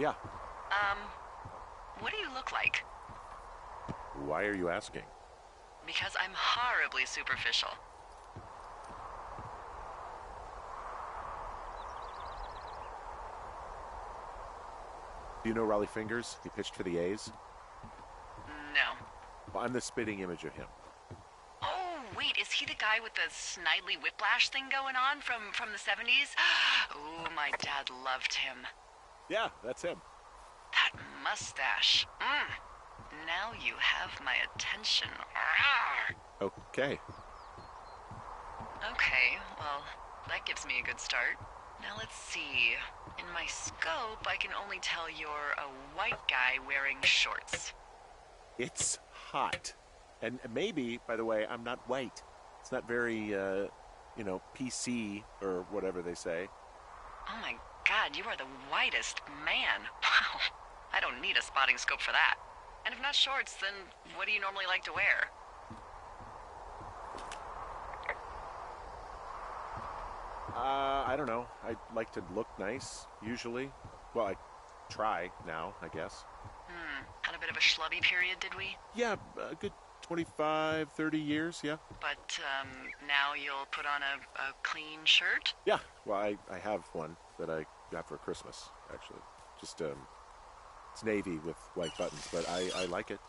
Yeah. Um, what do you look like? Why are you asking? Because I'm horribly superficial. Do you know Raleigh Fingers? He pitched for the A's. No. Well, I'm the spitting image of him. Oh, wait, is he the guy with the snidely whiplash thing going on from the 70s? Oh, my dad loved him. Yeah, that's him. That mustache. Now you have my attention. Okay. Okay, well, that gives me a good start. Now let's see. In my scope, I can only tell you're a white guy wearing shorts. It's hot. And maybe, by the way, I'm not white. It's not very, PC or whatever they say. Oh my god, you are the whitest man. Wow. I don't need a spotting scope for that. And if not shorts, then what do you normally like to wear? I don't know. I like to look nice, usually. Well, I try now, I guess. Had a bit of a schlubby period, did we? Yeah, a good 25, 30 years, yeah. But, now you'll put on a clean shirt? Yeah, well, I have one that I got for Christmas, actually. Just, it's navy with white buttons, but I like it.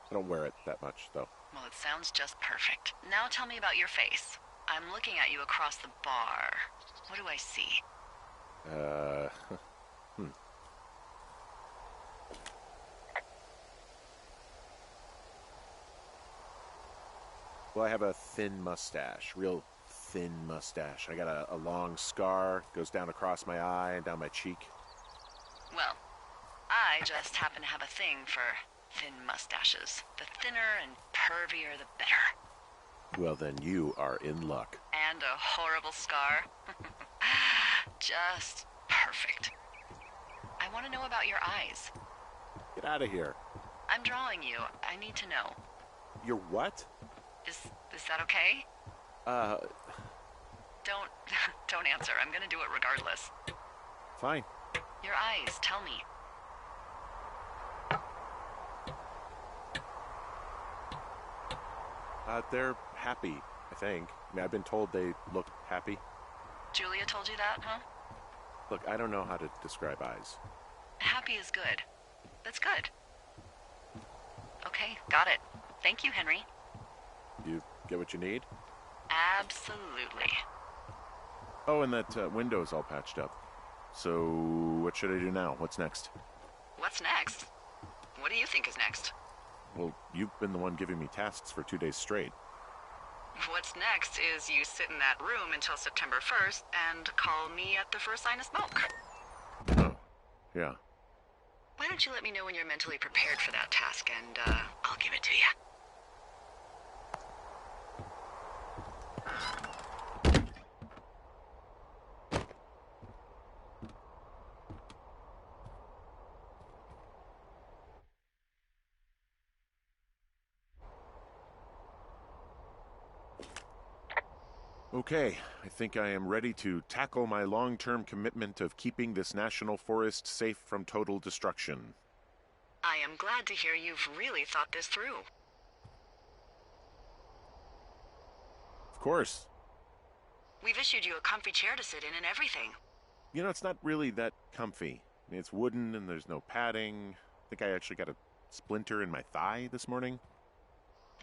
I don't wear it that much, though. Well, it sounds just perfect. Now tell me about your face. I'm looking at you across the bar. What do I see? Hmm. Well, I have a thin mustache, real thin mustache. I got a long scar, goes down across my eye and down my cheek. Well, I just happen to have a thing for thin mustaches. The thinner and pervier, the better. Well, then you are in luck. And a horrible scar. Just perfect. I want to know about your eyes. Get out of here. I'm drawing you. I need to know. You're what? Is that okay? Don't don't answer. I'm gonna do it regardless. Fine. Your eyes, tell me. They're happy, I think. I mean, I've been told they look happy. Julia told you that, huh? Look, I don't know how to describe eyes. Happy is good. That's good. Okay, got it. Thank you, Henry. You get what you need? Absolutely. Oh, and that window's all patched up. So, what should I do now? What's next? What's next? What do you think is next? Well, you've been the one giving me tasks for 2 days straight. What's next is you sit in that room until September 1st and call me at the first sign of smoke. Oh, yeah. Why don't you let me know when you're mentally prepared for that task, and I'll give it to you. Okay, I think I am ready to tackle my long-term commitment of keeping this national forest safe from total destruction. I am glad to hear you've really thought this through. Of course. We've issued you a comfy chair to sit in and everything. You know, it's not really that comfy. I mean, it's wooden and there's no padding. I think I actually got a splinter in my thigh this morning.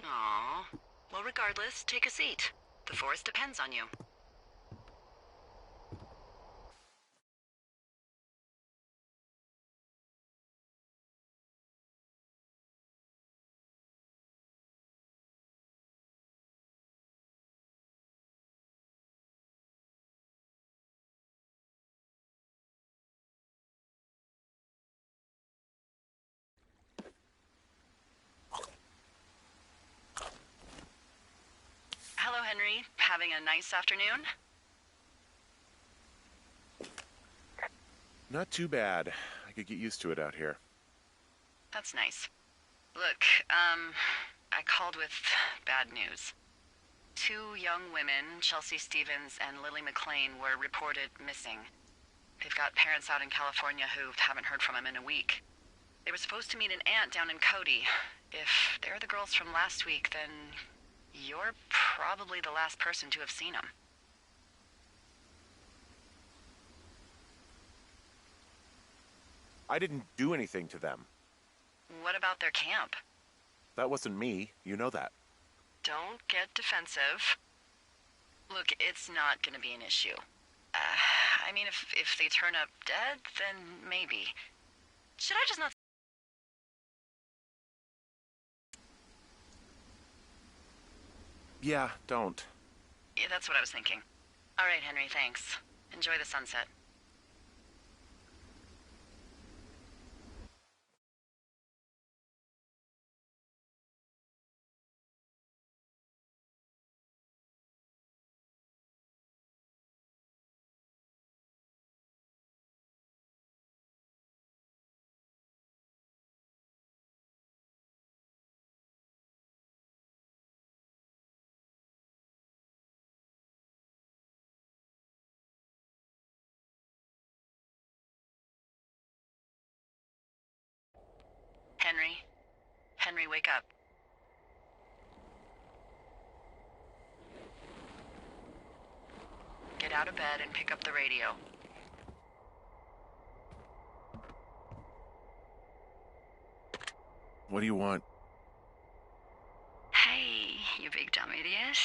Aww. Well, regardless, take a seat. The forest depends on you. Hello, Henry. Having a nice afternoon? Not too bad. I could get used to it out here. That's nice. Look, I called with bad news. 2 young women, Chelsea Stevens and Lily McLean, were reported missing. They've got parents out in California who haven't heard from him in a week. They were supposed to meet an aunt down in Cody. If they're the girls from last week, then you're probably the last person to have seen them. I didn't do anything to them. What about their camp? That wasn't me. You know that. Don't get defensive. Look, it's not gonna be an issue. I mean, if they turn up dead, then maybe. Should I just not... Yeah, don't. Yeah, that's what I was thinking. All right, Henry, thanks. Enjoy the sunset. Henry? Henry, wake up. Get out of bed and pick up the radio. What do you want? Hey, you big dumb idiot.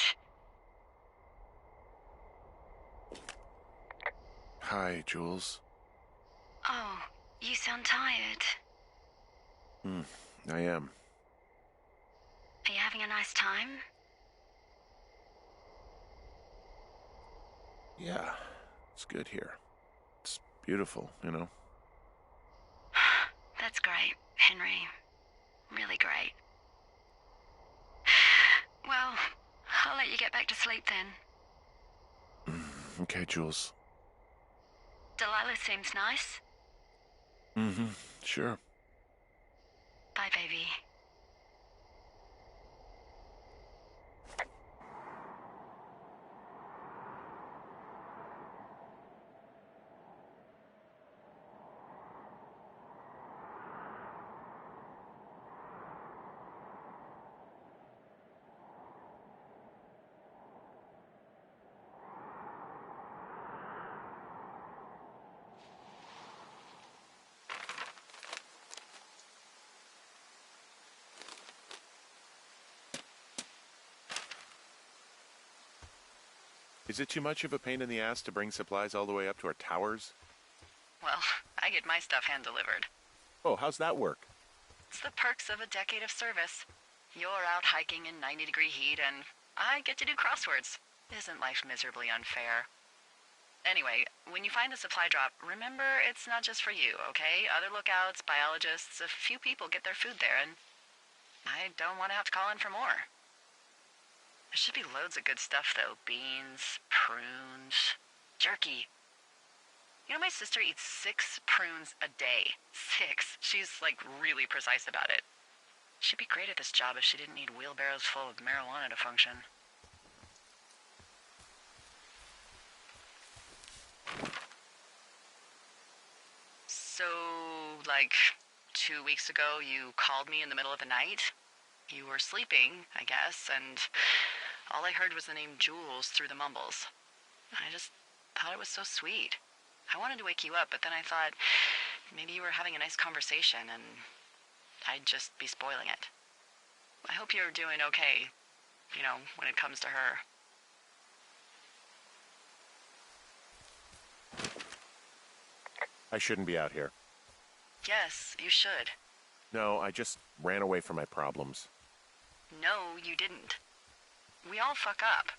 Hi, Jules. Oh, you sound tired. I am. Are you having a nice time? Yeah, it's good here. It's beautiful, you know? That's great, Henry. Really great. Well, I'll let you get back to sleep then. Okay, Jules. Delilah seems nice. Sure. Bye, baby. Is it too much of a pain in the ass to bring supplies all the way up to our towers? Well, I get my stuff hand-delivered. Oh, how's that work? It's the perks of a decade of service. You're out hiking in 90-degree heat, and I get to do crosswords. Isn't life miserably unfair? Anyway, when you find a supply drop, remember it's not just for you, okay? Other lookouts, biologists, a few people get their food there, and I don't want to have to call in for more. There should be loads of good stuff, though. Beans, prunes, jerky. You know, my sister eats 6 prunes a day. 6. She's, like, really precise about it. She'd be great at this job if she didn't need wheelbarrows full of marijuana to function. So, like, 2 weeks ago, you called me in the middle of the night? You were sleeping, I guess, and all I heard was the name Jules through the mumbles. I just thought it was so sweet. I wanted to wake you up, but then I thought maybe you were having a nice conversation and I'd just be spoiling it. I hope you're doing okay, you know, when it comes to her. I shouldn't be out here. Yes, you should. No, I just ran away from my problems. No, you didn't. We all fuck up.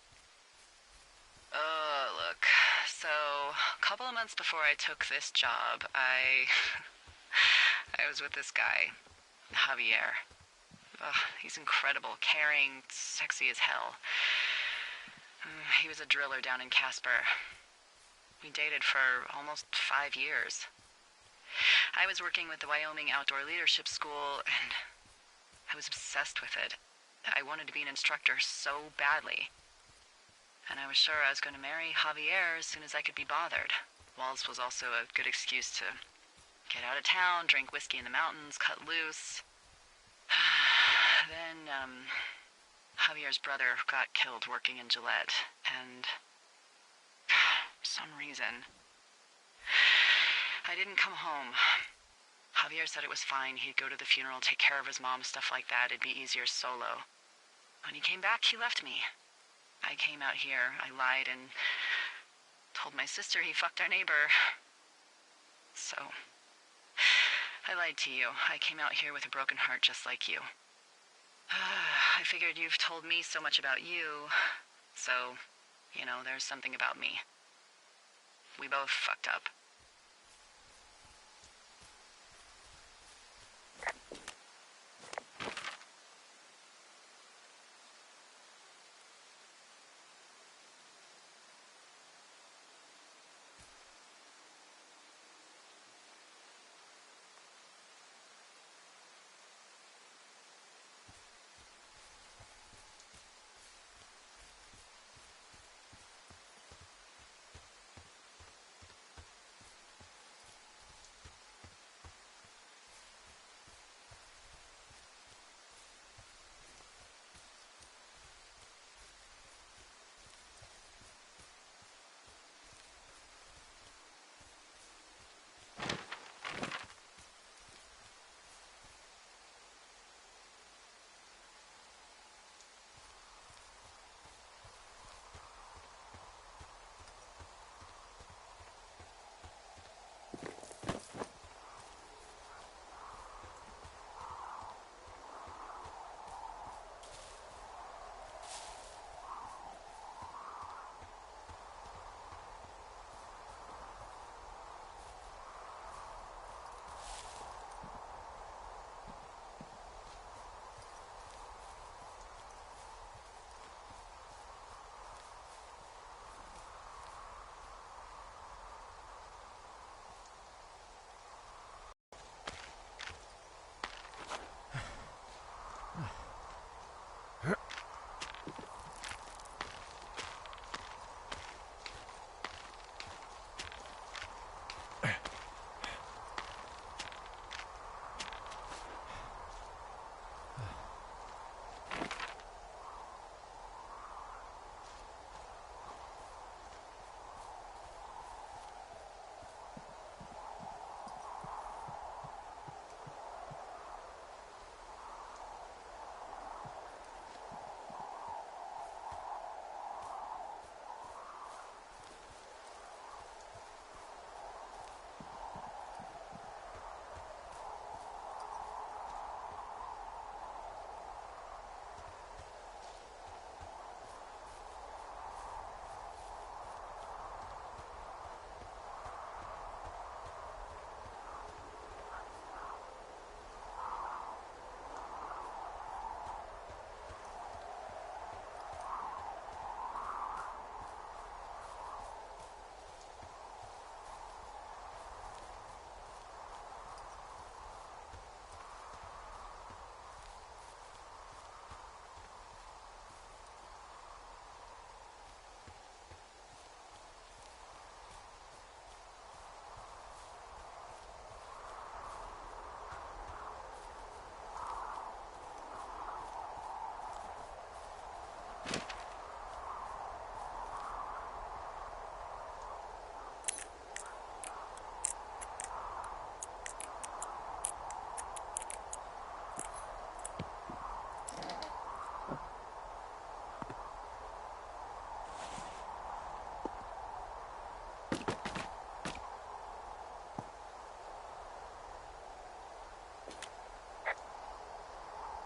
Look. So, a couple of months before I took this job, I was with this guy, Javier. He's incredible, caring, sexy as hell. He was a driller down in Casper. We dated for almost 5 years. I was working with the Wyoming Outdoor Leadership School, and I was obsessed with it. I wanted to be an instructor so badly. And I was sure I was going to marry Javier as soon as I could be bothered. Waltz was also a good excuse to get out of town, drink whiskey in the mountains, cut loose. Then, Javier's brother got killed working in Gillette, and for some reason, I didn't come home. Javier said it was fine. He'd go to the funeral, take care of his mom, stuff like that. It'd be easier solo. When he came back, he left me. I came out here, I lied, and told my sister he fucked our neighbor. So, I lied to you. I came out here with a broken heart just like you. I figured you've told me so much about you, so, there's something about me. We both fucked up.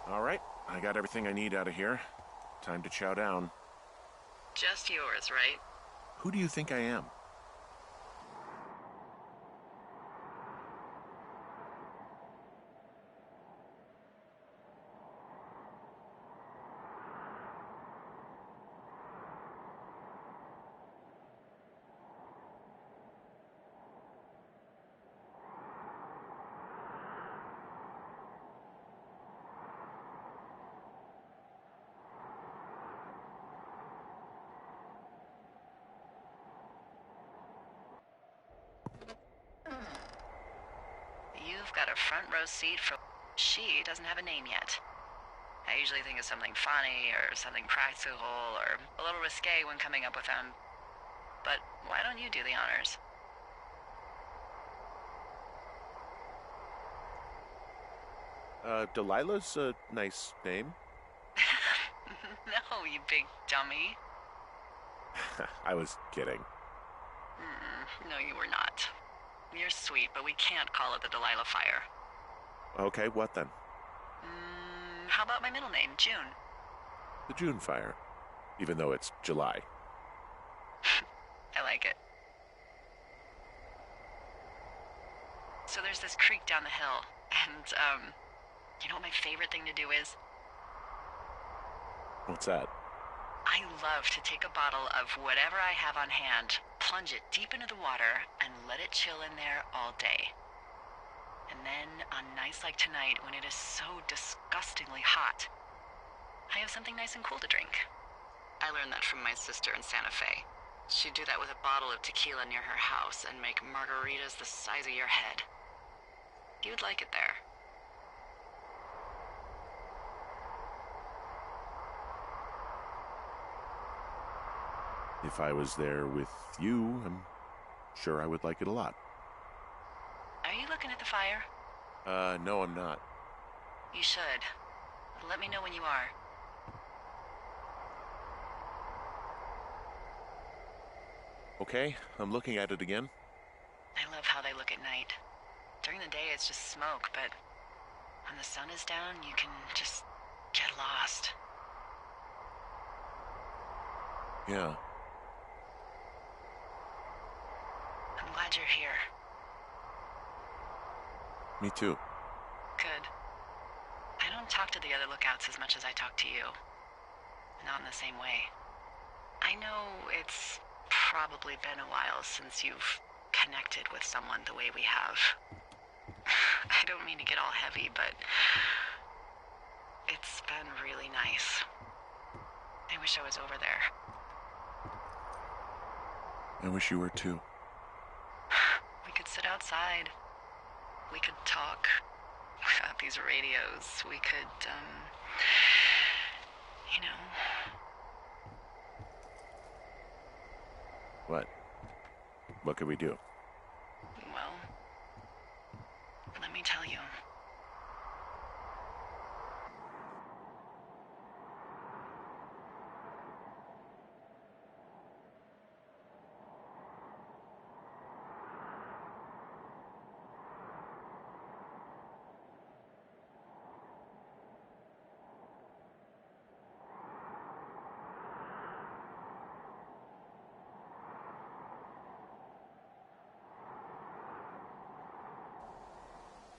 All right, I got everything I need out of here. Time to chow down. Just yours, right? Who do you think I am? You've got a front row seat for... She doesn't have a name yet. I usually think of something funny or something practical or a little risque when coming up with them. But why don't you do the honors? Delilah's a nice name. No, you big dummy. I was kidding. No, you were not. You're sweet, but we can't call it the Delilah Fire. Okay, what then? How about my middle name, June? The June Fire. Even though it's July. I like it. So there's this creek down the hill, and, you know what my favorite thing to do is? What's that? I love to take a bottle of whatever I have on hand, plunge it deep into the water, and let it chill in there all day. And then, on nights like tonight, when it is so disgustingly hot, I have something nice and cool to drink. I learned that from my sister in Santa Fe. She'd do that with a bottle of tequila near her house and make margaritas the size of your head. You'd like it there. If I was there with you, I'm sure I would like it a lot. Are you looking at the fire? No, I'm not. You should. Let me know when you are. Okay, I'm looking at it again. I love how they look at night. During the day, it's just smoke, but when the sun is down, you can just get lost. Yeah. I'm glad you're here. Me too. Good. I don't talk to the other lookouts as much as I talk to you. Not in the same way. I know it's probably been a while since you've connected with someone the way we have. I don't mean to get all heavy, but it's been really nice. I wish I was over there. I wish you were too. We could sit outside. We could talk without these radios. We could, you know. What? What could we do? Well, let me tell you.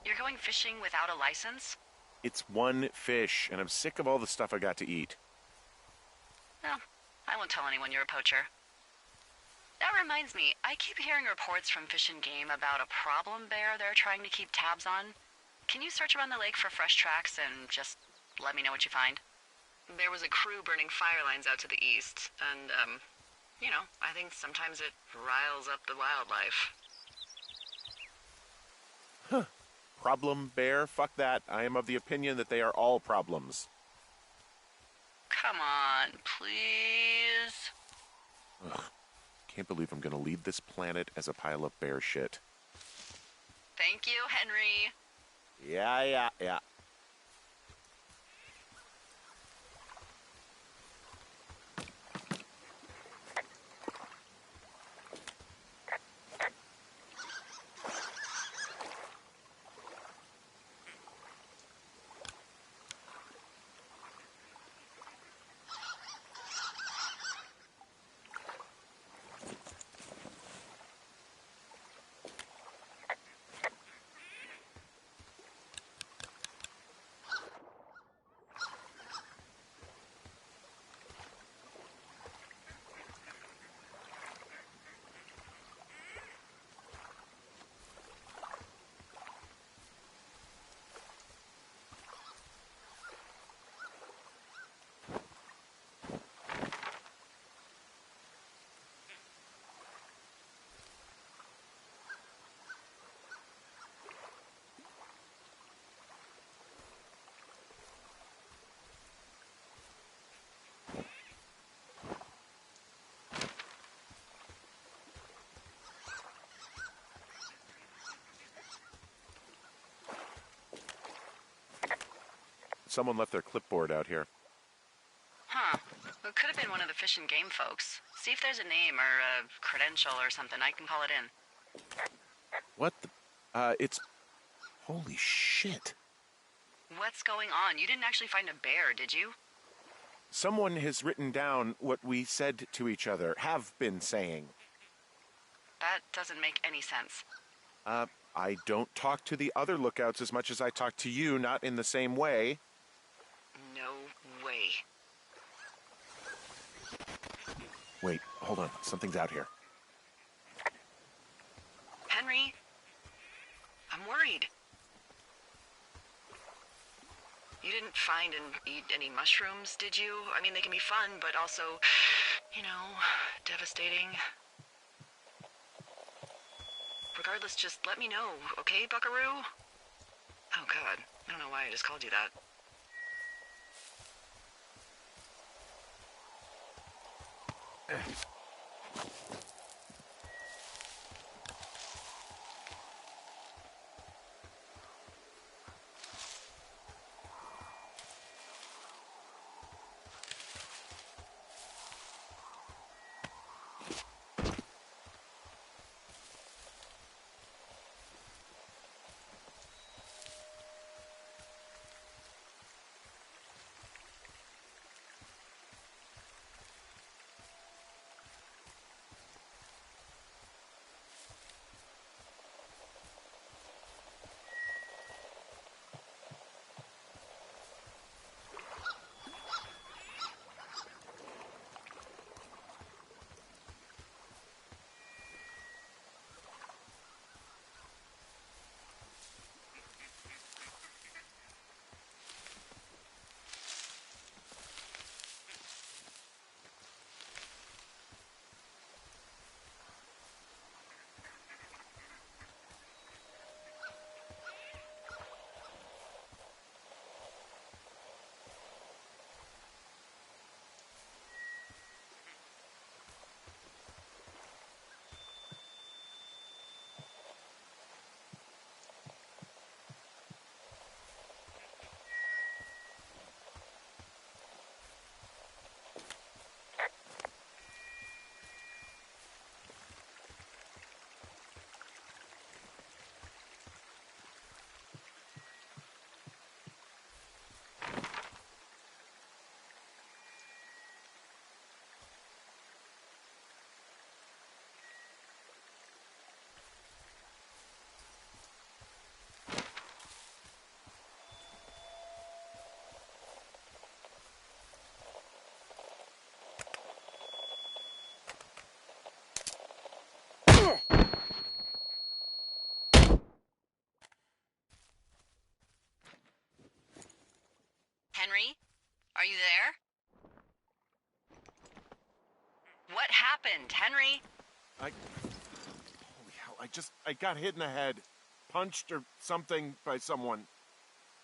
You're going fishing without a license? It's one fish, and I'm sick of all the stuff I got to eat. Well, I won't tell anyone you're a poacher. That reminds me, I keep hearing reports from Fish and Game about a problem bear they're trying to keep tabs on. Can you search around the lake for fresh tracks and just let me know what you find? There was a crew burning fire lines out to the east, and, you know, I think sometimes it riles up the wildlife. Huh. Problem bear? Fuck that. I am of the opinion that they are all problems. Come on, please. Ugh. Can't believe I'm gonna leave this planet as a pile of bear shit. Thank you, Henry. Yeah. someone left their clipboard out here. Huh. It could have been one of the Fish and Game folks. See if there's a name or a credential or something. I can call it in. What the... it's... Holy shit. What's going on? You didn't actually find a bear, did you? Someone has written down what we said to each other, have been saying. That doesn't make any sense. I don't talk to the other lookouts as much as I talk to you, not in the same way. No way. Wait, hold on. Something's out here. Henry? I'm worried. You didn't find and eat any mushrooms, did you? I mean, they can be fun, but also, you know, devastating. Regardless, just let me know, okay, buckaroo? Oh, God. I don't know why I just called you that. Henry? Are you there? What happened, Henry? Holy hell, I got hit in the head. Punched or something by someone.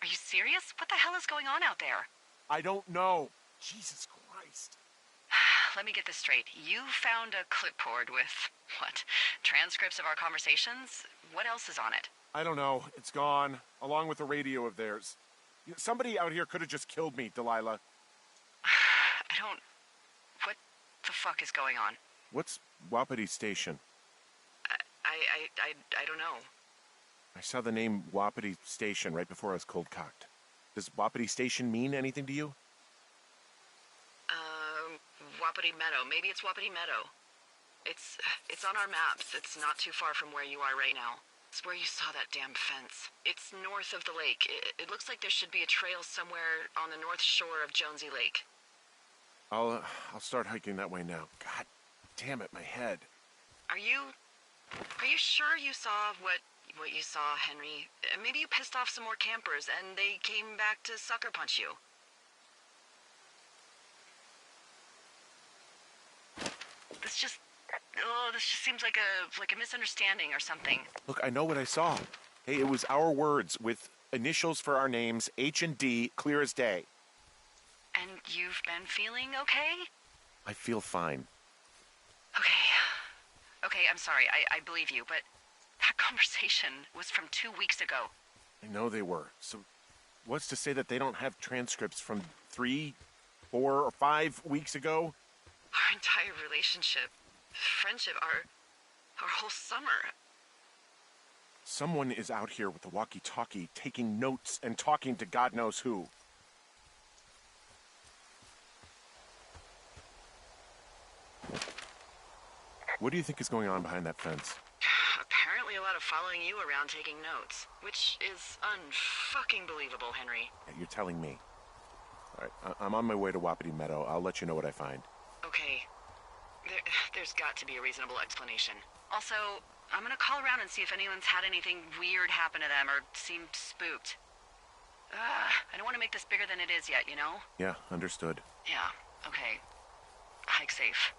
Are you serious? What the hell is going on out there? I don't know. Jesus Christ. Let me get this straight. You found a clipboard with, what, transcripts of our conversations? What else is on it? I don't know. It's gone, along with the radio of theirs. Somebody out here could have just killed me, Delilah. What the fuck is going on? What's Wapiti Station? I don't know. I saw the name Wapiti Station right before I was cold-cocked. Does Wapiti Station mean anything to you? Wapiti Meadow. Maybe it's Wapiti Meadow. It's on our maps. It's not too far from where you are right now. It's where you saw that damn fence. It's north of the lake. It looks like there should be a trail somewhere on the north shore of Jonesy Lake. I'll start hiking that way now. God damn it, my head. Are you sure you saw what you saw, Henry? Maybe you pissed off some more campers and they came back to sucker punch you. This just seems like a misunderstanding or something. Look, I know what I saw. Hey, it was our words with initials for our names, H and D, clear as day. And you've been feeling okay? I feel fine. Okay, I'm sorry. I believe you, but that conversation was from 2 weeks ago. I know they were. So What's to say that they don't have transcripts from 3, 4, or 5 weeks ago? Our entire relationship, friendship, our whole summer. Someone is out here with a walkie-talkie, taking notes and talking to God knows who. What do you think is going on behind that fence? Apparently a lot of following you around taking notes, which is unfucking believable, Henry. Yeah, you're telling me. All right, I'm on my way to Wapiti Meadow. I'll let you know what I find. Okay. There's got to be a reasonable explanation. Also, I'm gonna call around and see if anyone's had anything weird happen to them or seemed spooked. I don't want to make this bigger than it is yet, you know? Yeah, understood. Yeah, okay. Hike safe.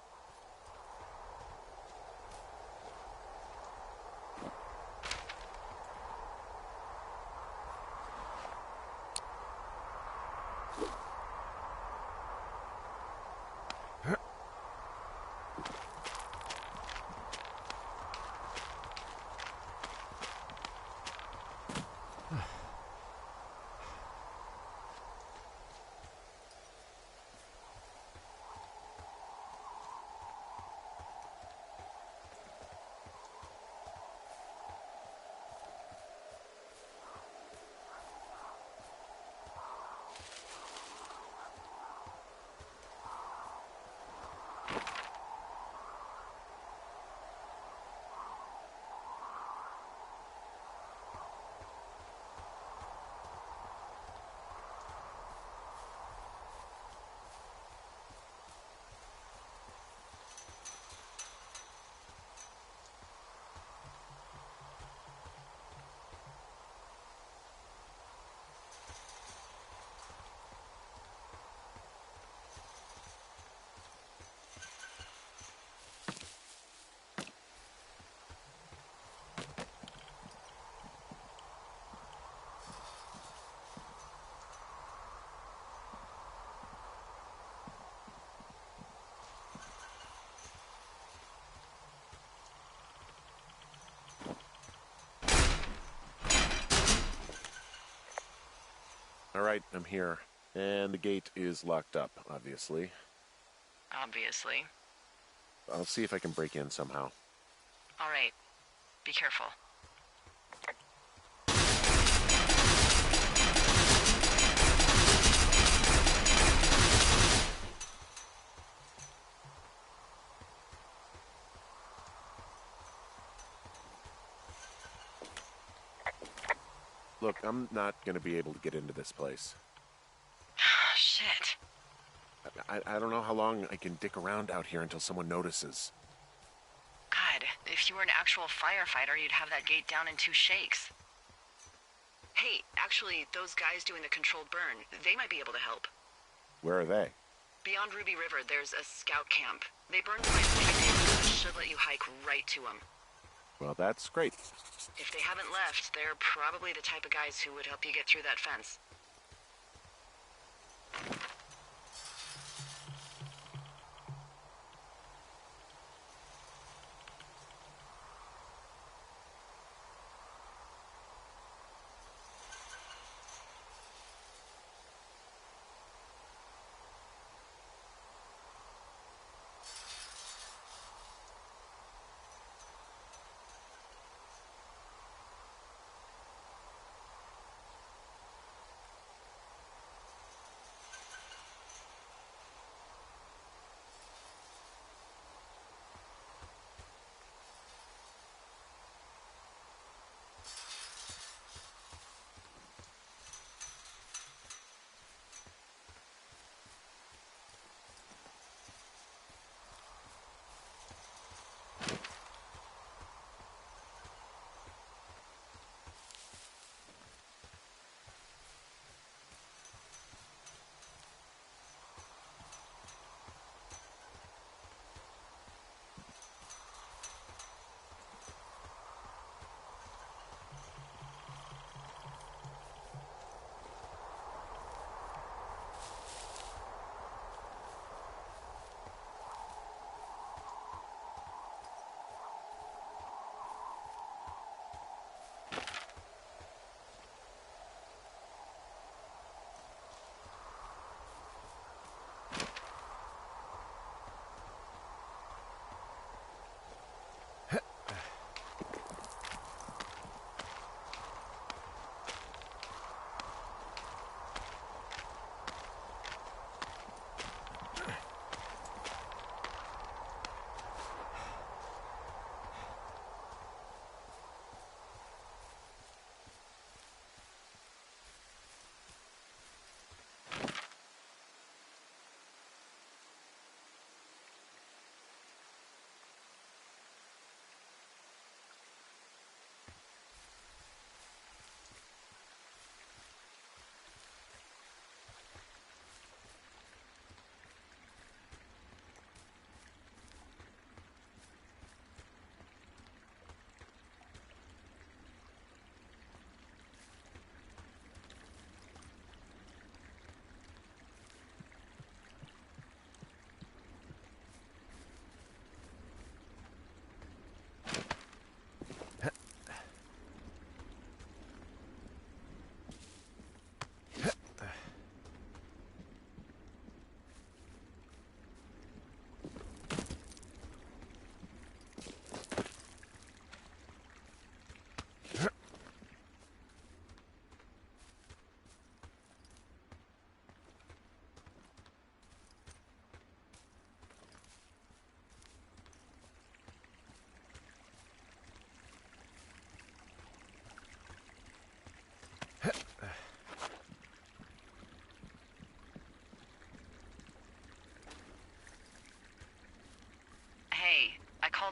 All right, I'm here. And the gate is locked up, obviously. Obviously. I'll see if I can break in somehow. All right. Be careful. Look, I'm not going to be able to get into this place. Shit. I don't know how long I can dick around out here until someone notices. God, if you were an actual firefighter, you'd have that gate down in 2 shakes. Hey, actually, those guys doing the controlled burn, they might be able to help. Where are they? Beyond Ruby River, there's a scout camp. They burn quite a few, should let you hike right to them. Well, that's great. If they haven't left, they're probably the type of guys who would help you get through that fence.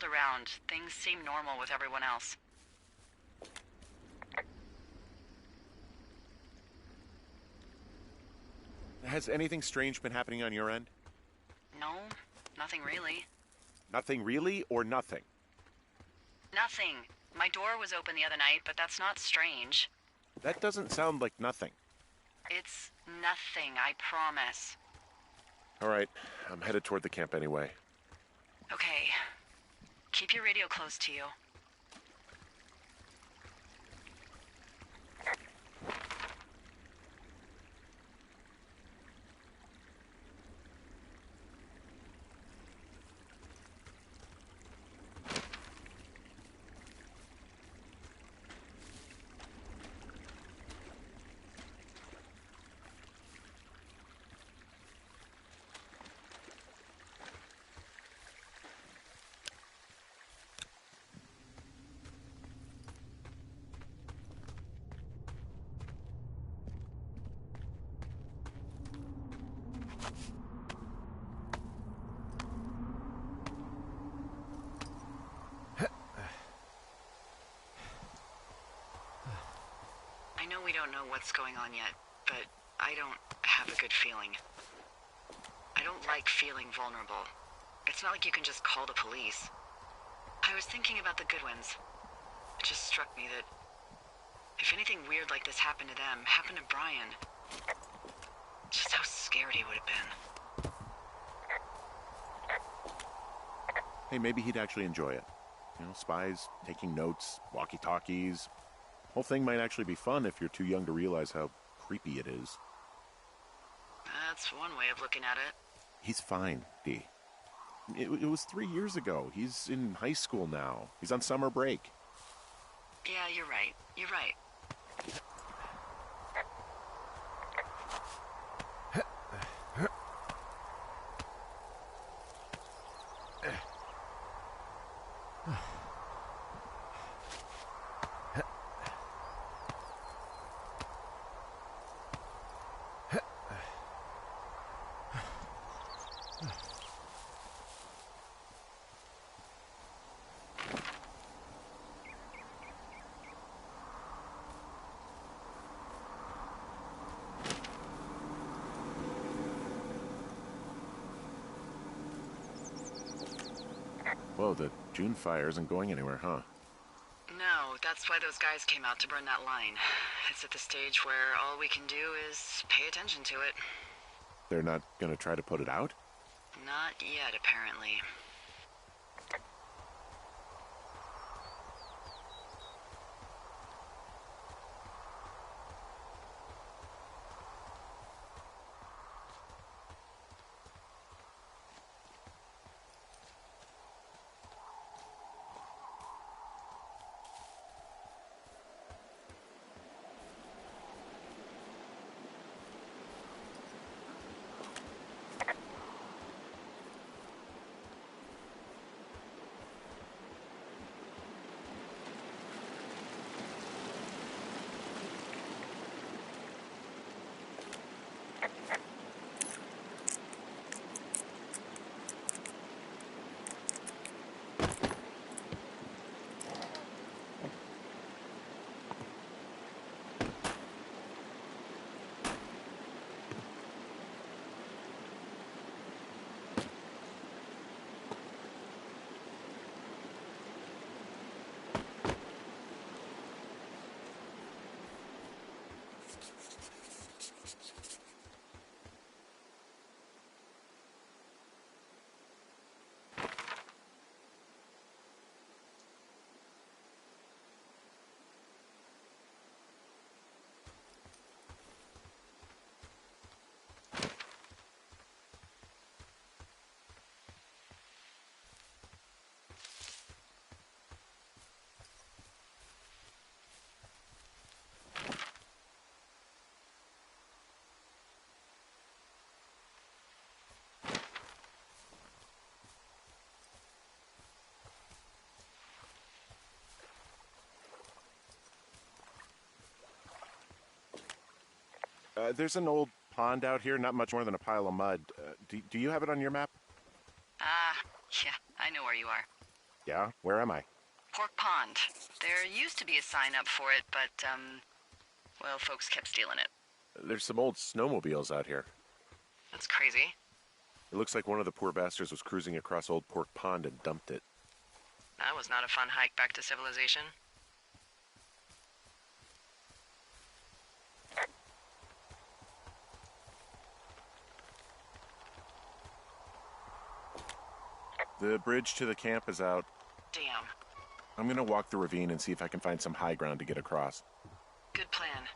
called around. Things seem normal with everyone else. Has anything strange been happening on your end? No, nothing really. Nothing really, or nothing? Nothing. My door was open the other night, but that's not strange. That doesn't sound like nothing. It's nothing, I promise. All right, I'm headed toward the camp anyway. Okay. Keep your radio close to you. I know we don't know what's going on yet, but I don't have a good feeling. I don't like feeling vulnerable. It's not like you can just call the police. I was thinking about the Goodwins. It just struck me that if anything weird like this happened to them, happened to Brian, just how scared he would have been. Hey, maybe he'd actually enjoy it. You know, spies, taking notes, walkie-talkies. Whole thing might actually be fun if you're too young to realize how creepy it is. That's one way of looking at it. He's fine, Dee. It was 3 years ago. He's in high school now. He's on summer break. Yeah, you're right. You're right. Whoa, the June fire isn't going anywhere, huh? No, that's why those guys came out to burn that line. It's at the stage where all we can do is pay attention to it. They're not gonna try to put it out? Not yet, apparently. There's an old pond out here, not much more than a pile of mud. Do you have it on your map? Ah, yeah, I know where you are. Yeah? Where am I? Pork Pond. There used to be a sign up for it, but, well, folks kept stealing it. There's some old snowmobiles out here. That's crazy. It looks like one of the poor bastards was cruising across Old Pork Pond and dumped it. That was not a fun hike back to civilization. The bridge to the camp is out. Damn. I'm gonna walk the ravine and see if I can find some high ground to get across. Good plan.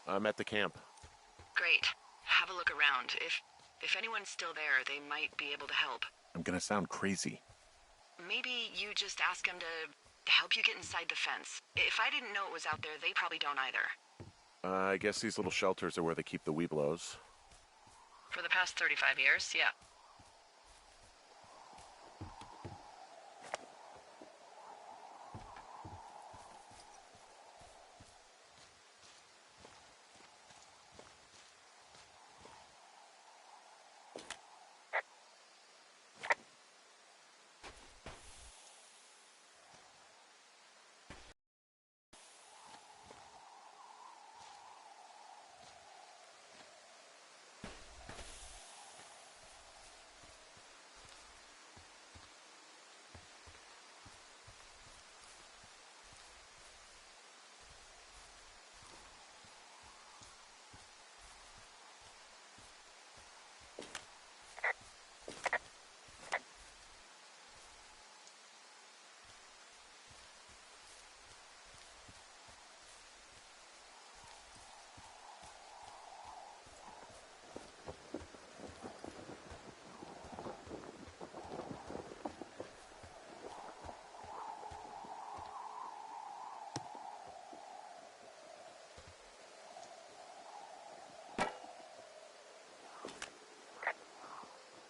I'm at the camp. Great. Have a look around. If anyone's still there, they might be able to help. I'm gonna sound crazy. Maybe you just ask them to help you get inside the fence. If I didn't know it was out there, they probably don't either. I guess these little shelters are where they keep the weeblos. For the past 35 years, yeah.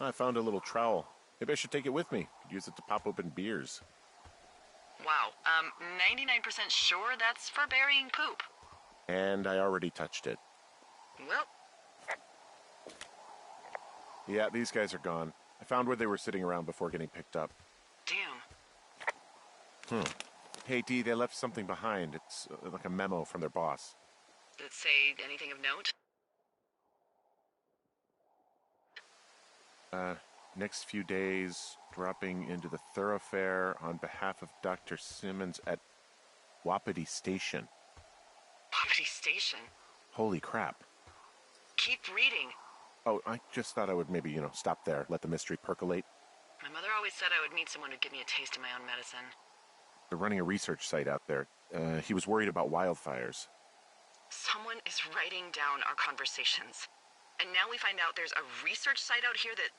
I found a little trowel. Maybe I should take it with me. Could use it to pop open beers. Wow. 99% sure that's for burying poop. And I already touched it. Well, Yeah, these guys are gone. I found where they were sitting around before getting picked up. damn. Hey, Dee, they left something behind. It's like a memo from their boss. Did it say anything of note? Next few days, dropping into the thoroughfare on behalf of Dr. Simmons at Wapiti Station. Poverty Station. Holy crap. Keep reading. Oh, I just thought I would maybe, stop there, let the mystery percolate. My mother always said I would meet someone who'd give me a taste of my own medicine. They're running a research site out there. He was worried about wildfires. Someone is writing down our conversations. And now we find out there's a research site out here that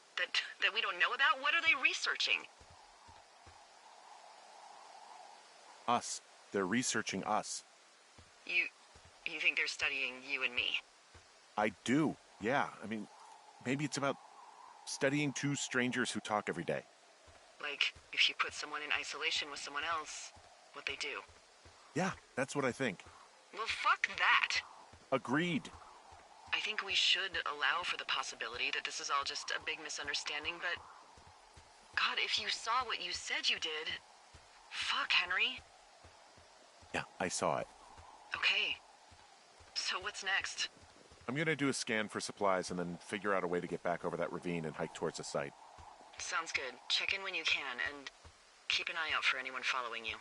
we don't know about? What are they researching? Us. They're researching us. You think they're studying you and me? I do, yeah. I mean, maybe it's about studying two strangers who talk every day. Like, if you put someone in isolation with someone else, what they do. Yeah, that's what I think. Well, fuck that. Agreed. I think we should allow for the possibility that this is all just a big misunderstanding, but... God, if you saw what you said you did... Fuck, Henry. Yeah, I saw it. Okay. So what's next? I'm going to do a scan for supplies and then figure out a way to get back over that ravine and hike towards the site. Sounds good. Check in when you can, and keep an eye out for anyone following you.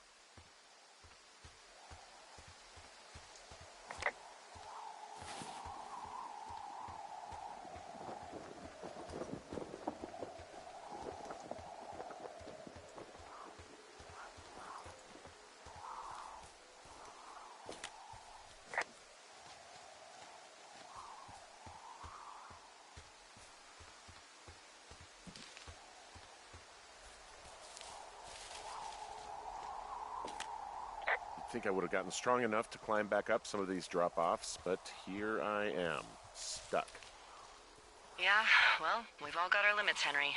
I think I would have gotten strong enough to climb back up some of these drop-offs, but here I am, stuck. Yeah, well, we've all got our limits, Henry.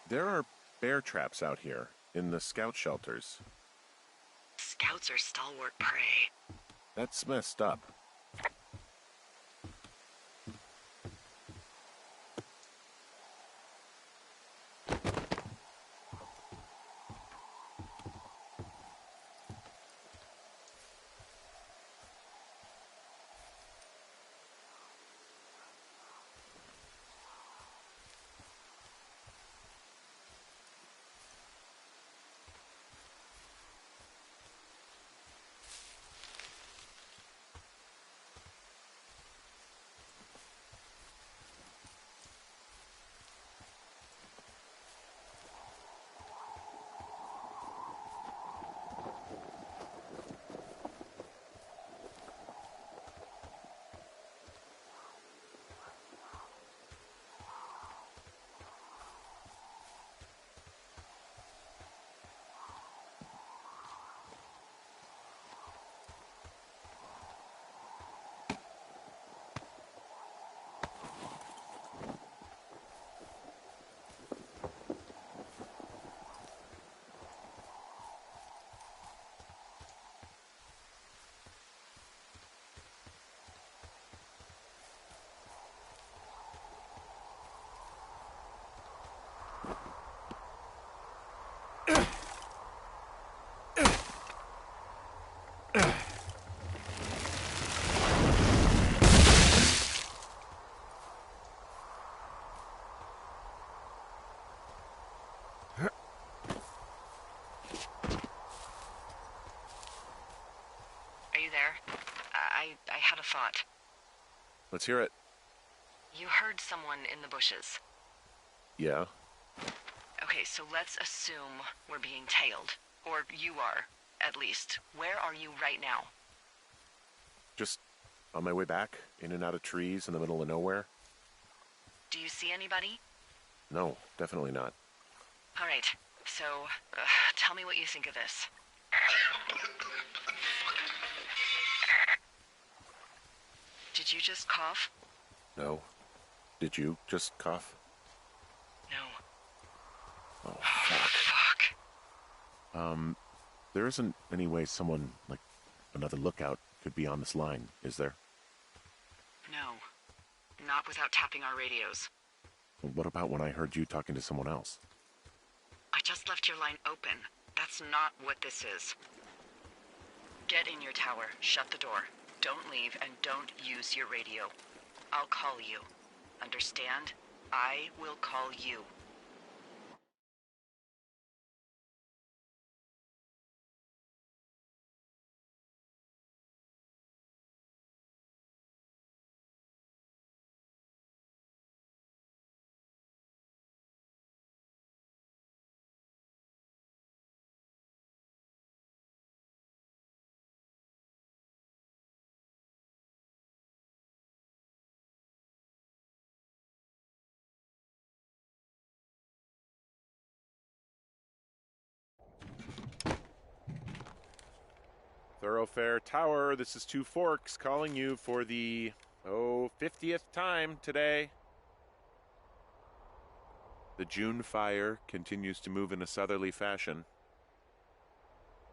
There are bear traps out here in the scout shelters. Scouts are stalwart prey. That's messed up. a thought. Let's hear it. You heard someone in the bushes. Yeah? Okay, so let's assume we're being tailed. Or you are, at least. Where are you right now? Just on my way back, in and out of trees in the middle of nowhere. Do you see anybody? No, definitely not. All right, so tell me what you think of this. Did you just cough? No. Did you just cough? No. Oh, fuck. Fuck. There isn't any way someone, like another lookout, could be on this line, is there? No. Not without tapping our radios. What about when I heard you talking to someone else? I just left your line open. That's not what this is. Get in your tower, shut the door. Don't leave, and don't use your radio. I'll call you. Understand? I will call you. Thoroughfare Tower, this is Two Forks calling you for the, 50th time today. The June fire continues to move in a southerly fashion.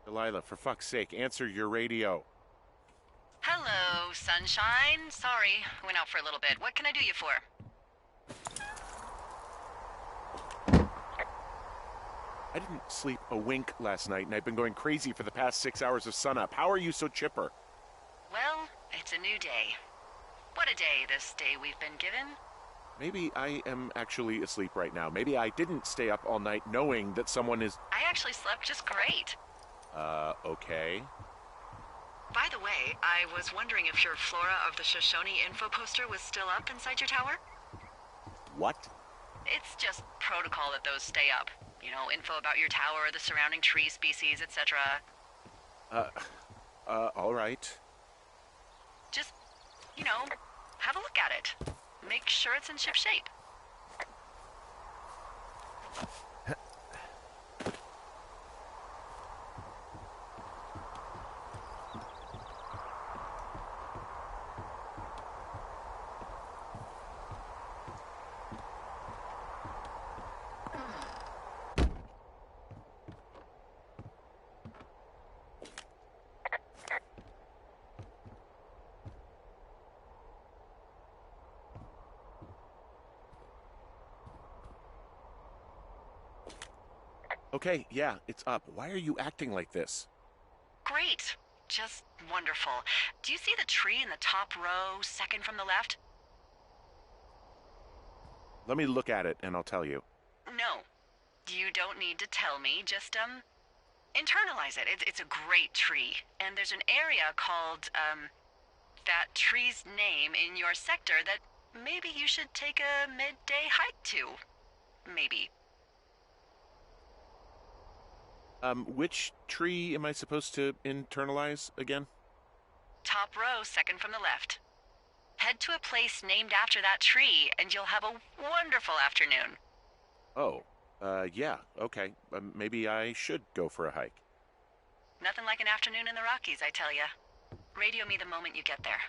Delilah, for fuck's sake, answer your radio. Hello, sunshine. Sorry, went out for a little bit. What can I do you for? I didn't sleep a wink last night, and I've been going crazy for the past 6 hours of sunup. How are you so chipper? Well, it's a new day. What a day, this day we've been given. Maybe I am actually asleep right now. Maybe I didn't stay up all night knowing that someone is... I actually slept just great. Okay. By the way, I was wondering if your Flora of the Shoshone info poster was still up inside your tower? What? It's just protocol that those stay up. You know, info about your tower, the surrounding tree species, etc. All right. Just, you know, have a look at it. Make sure it's in ship shape. Okay, yeah, it's up. Why are you acting like this? Great. Just wonderful. Do you see the tree in the top row, second from the left? Let me look at it, and I'll tell you. No. You don't need to tell me. Just, internalize it. It's a great tree. And there's an area called, that tree's name in your sector that maybe you should take a midday hike to. Maybe. Which tree am I supposed to internalize again? Top row, second from the left. Head to a place named after that tree, and you'll have a wonderful afternoon. Oh, yeah, okay. Maybe I should go for a hike. Nothing like an afternoon in the Rockies, I tell ya. Radio me the moment you get there.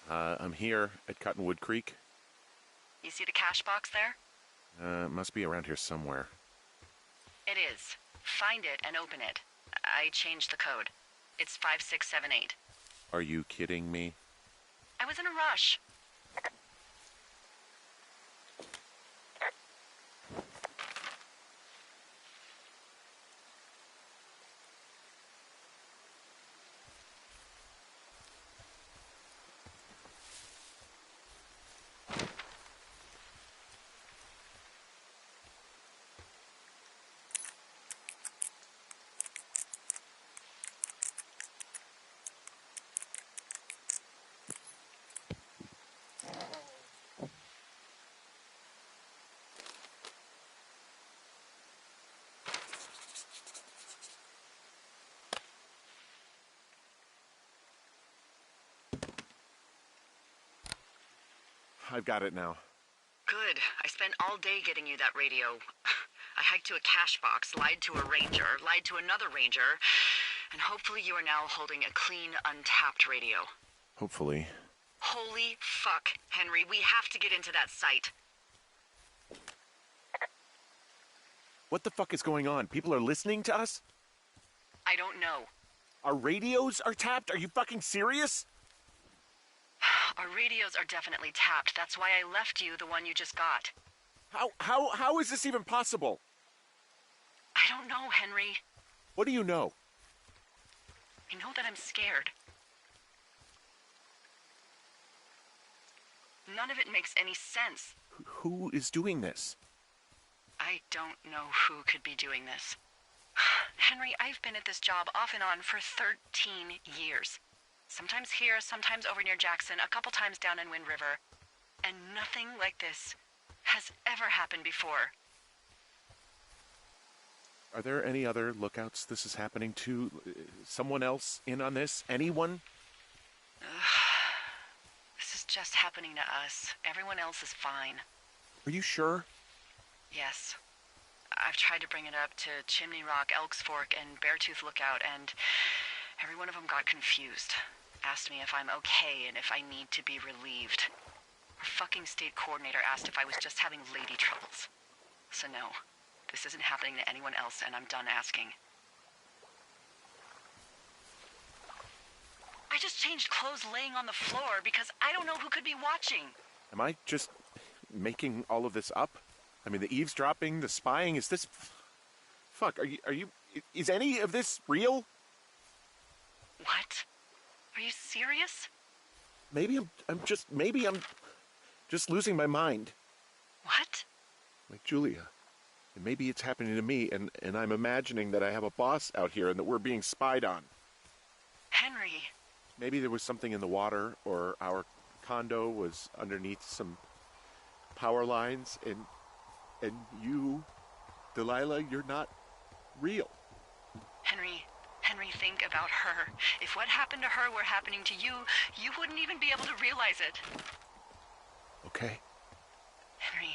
I'm here at Cottonwood Creek. You see the cash box there? It must be around here somewhere. It is. Find it and open it. I changed the code. It's 5678. Are you kidding me? I was in a rush. I've got it now. Good. I spent all day getting you that radio. I hiked to a cash box, lied to a ranger, lied to another ranger, and hopefully you are now holding a clean, untapped radio. Hopefully. Holy fuck, Henry. We have to get into that site. What the fuck is going on? People are listening to us? I don't know. Our radios are tapped? Are you fucking serious? Our radios are definitely tapped. That's why I left you the one you just got. How is this even possible? I don't know, Henry. What do you know? I know that I'm scared. None of it makes any sense. Who is doing this? I don't know who could be doing this. Henry, I've been at this job off and on for 13 years. Sometimes here, sometimes over near Jackson, a couple times down in Wind River. And nothing like this has ever happened before. Are there any other lookouts this is happening to? Someone else in on this? Anyone? This is just happening to us. Everyone else is fine. Are you sure? Yes. I've tried to bring it up to Chimney Rock, Elks Fork, and Beartooth Lookout, and every one of them got confused. Asked me if I'm okay and if I need to be relieved. Our fucking state coordinator asked if I was just having lady troubles. So no, this isn't happening to anyone else, and I'm done asking. I just changed clothes laying on the floor because I don't know who could be watching. Am I just making all of this up? I mean, the eavesdropping, the spying, is this... Fuck, is any of this real? What? Are you serious? Maybe I'm just losing my mind. What? Like Julia. And maybe it's happening to me, and I'm imagining that I have a boss out here and that we're being spied on. Henry. Maybe there was something in the water, or our condo was underneath some power lines, and you, Delilah, you're not real. Henry, think about her. If what happened to her were happening to you, you wouldn't even be able to realize it. Okay. Henry,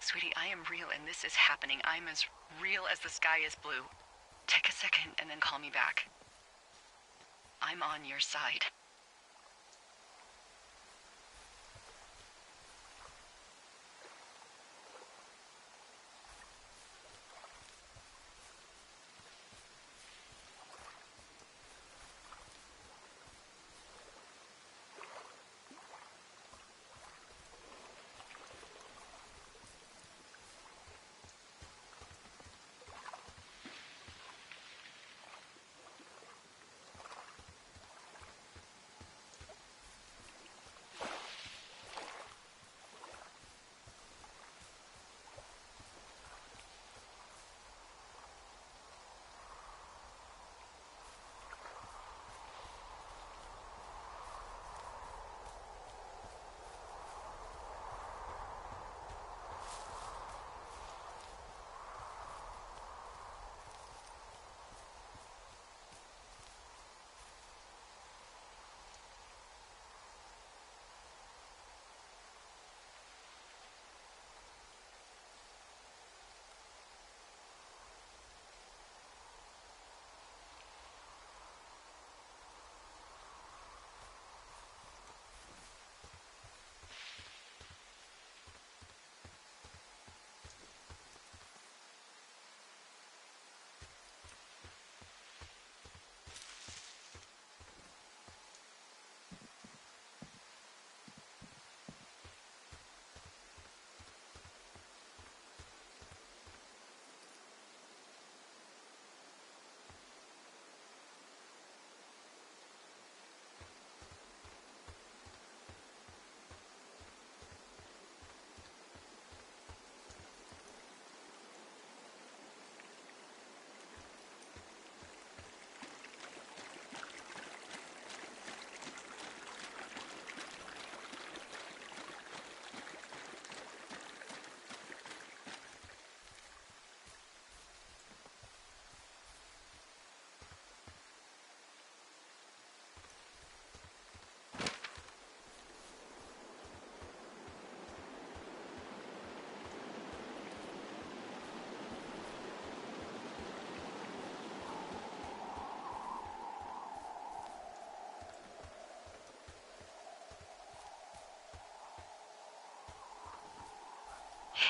sweetie, I am real and this is happening. I'm as real as the sky is blue. Take a second and then call me back. I'm on your side.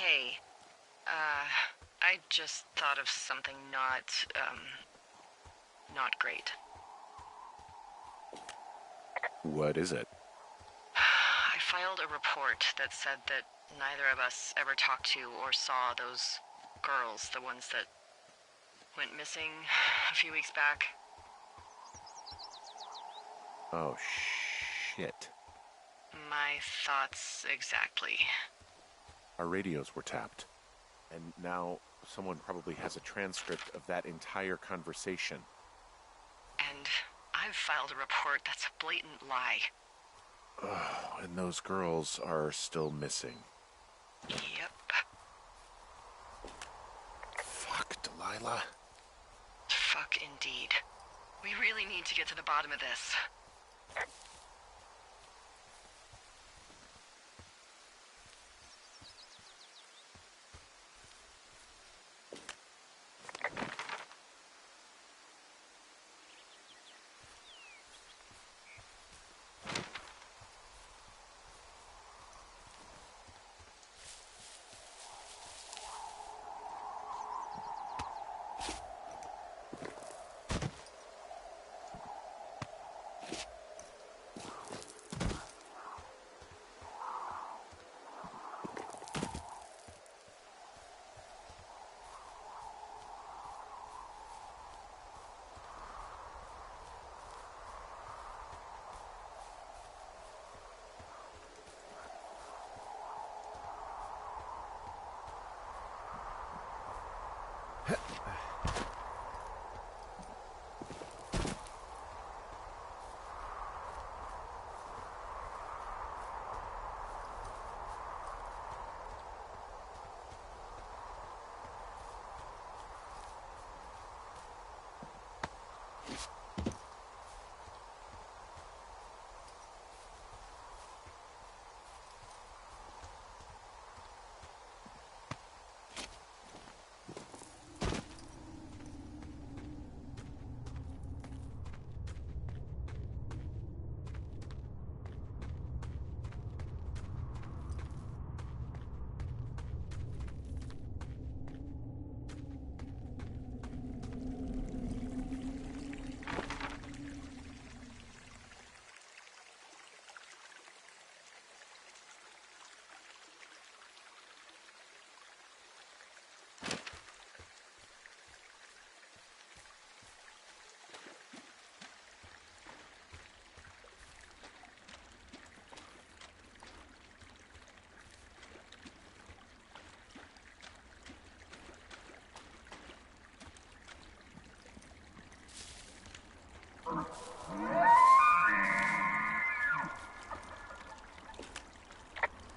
Hey, I just thought of something not great. What is it? I filed a report that said that neither of us ever talked to or saw those girls, the ones that went missing a few weeks back. Oh, shit. My thoughts exactly. Our radios were tapped. And now someone probably has a transcript of that entire conversation. And I've filed a report that's a blatant lie. Oh, and those girls are still missing. Yep. Fuck, Delilah. Fuck indeed. We really need to get to the bottom of this.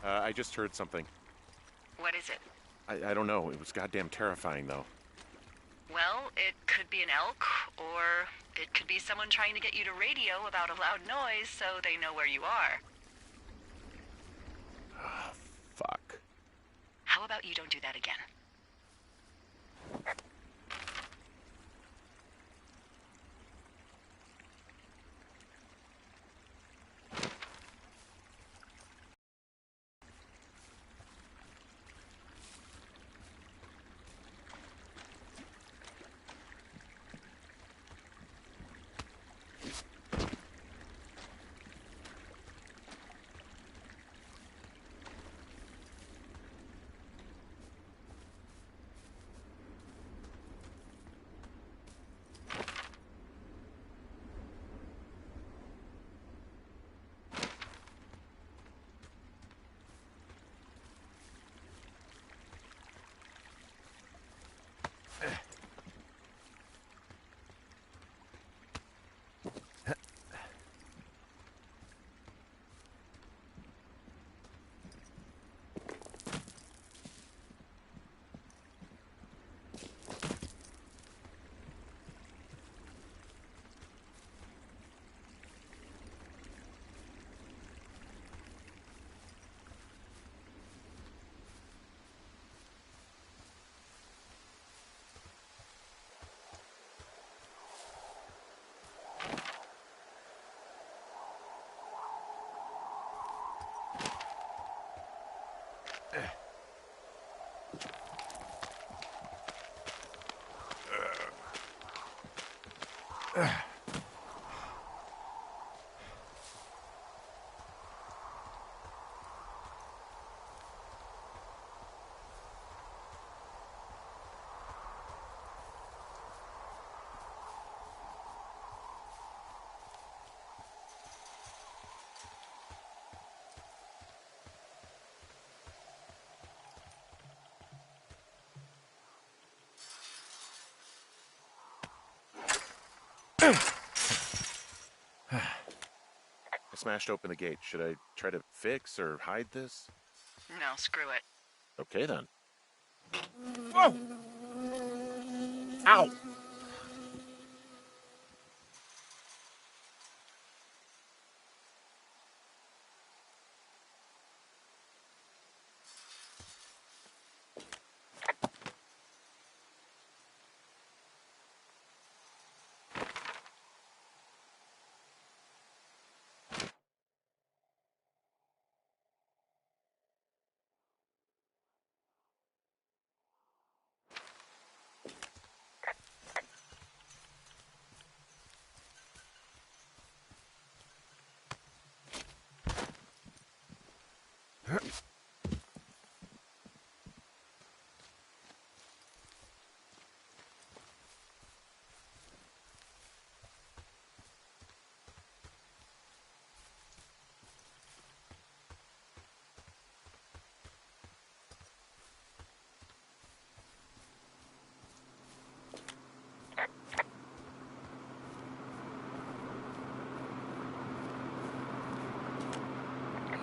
I just heard something. What is it? I don't know. It was goddamn terrifying, though. Well, it could be an elk, or it could be someone trying to get you to radio about a loud noise so they know where you are. Fuck. How about you don't do that again? I smashed open the gate. Should I try to fix or hide this? No, screw it. Okay, then. Whoa! Ow!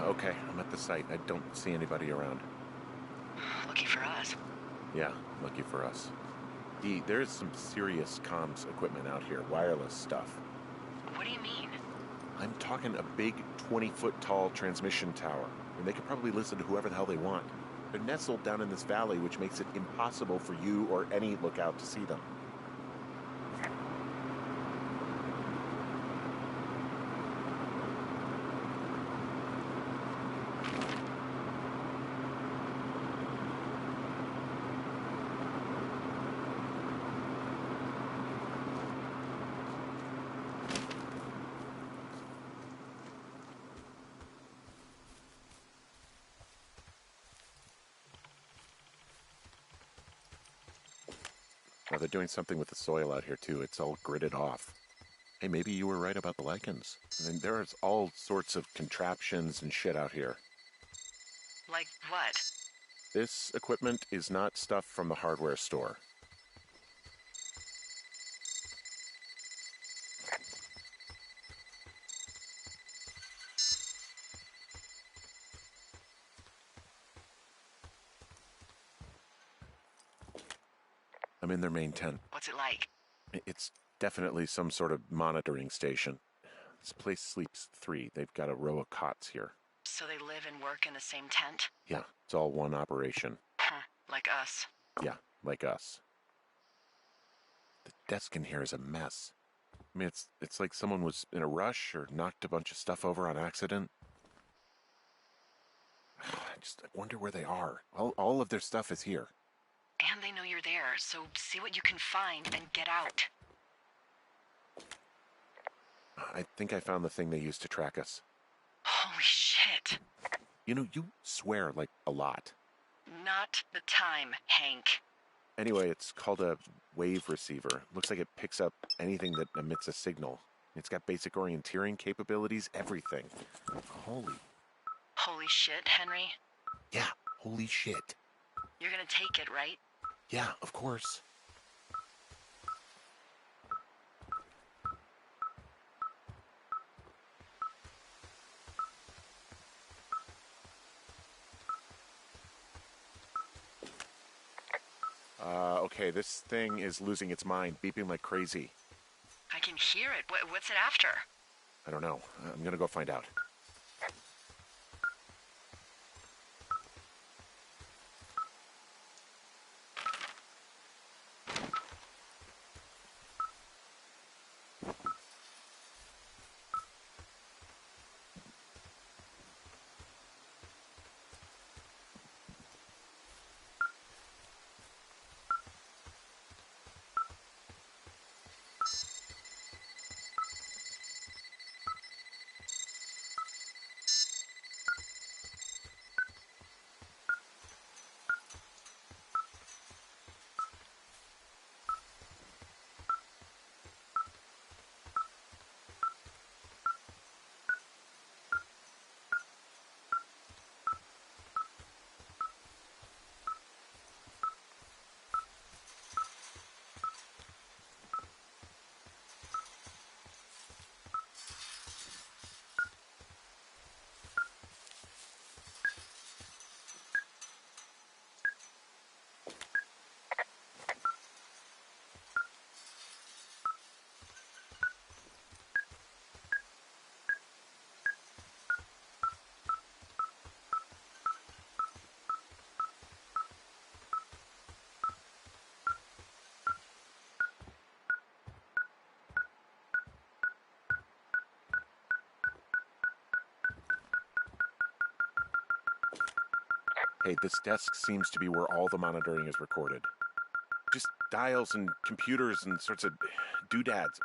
Okay, I'm at the site. I don't see anybody around. Lucky for us. Yeah, lucky for us. Dee, there's some serious comms equipment out here, wireless stuff. What do you mean? I'm talking a big 20-foot tall transmission tower, and they can probably listen to whoever the hell they want. They're nestled down in this valley, which makes it impossible for you or any lookout to see them. Now they're doing something with the soil out here too. It's all gridded off. Hey, maybe you were right about the lichens. I mean, there's all sorts of contraptions and shit out here. Like what? This equipment is not stuff from the hardware store. I'm in their main tent. What's it like? It's definitely some sort of monitoring station. This place sleeps 3. They've got a row of cots here. So they live and work in the same tent? Yeah, it's all one operation. Huh, like us. Yeah, like us. The desk in here is a mess. I mean, it's like someone was in a rush or knocked a bunch of stuff over on accident. I wonder where they are. All of their stuff is here. And they know you're there, so see what you can find and get out. I think I found the thing they used to track us. Holy shit. You know, you swear like a lot. Not the time, Hank. Anyway, it's called a wave receiver. Looks like it picks up anything that emits a signal. It's got basic orienteering capabilities, everything. Holy shit, Henry. Yeah, holy shit. You're gonna take it, right? Yeah, of course. Okay, this thing is losing its mind, beeping like crazy. I can hear it. What's it after? I don't know. I'm gonna go find out. Hey, this desk seems to be where all the monitoring is recorded. Just dials and computers and sorts of doodads.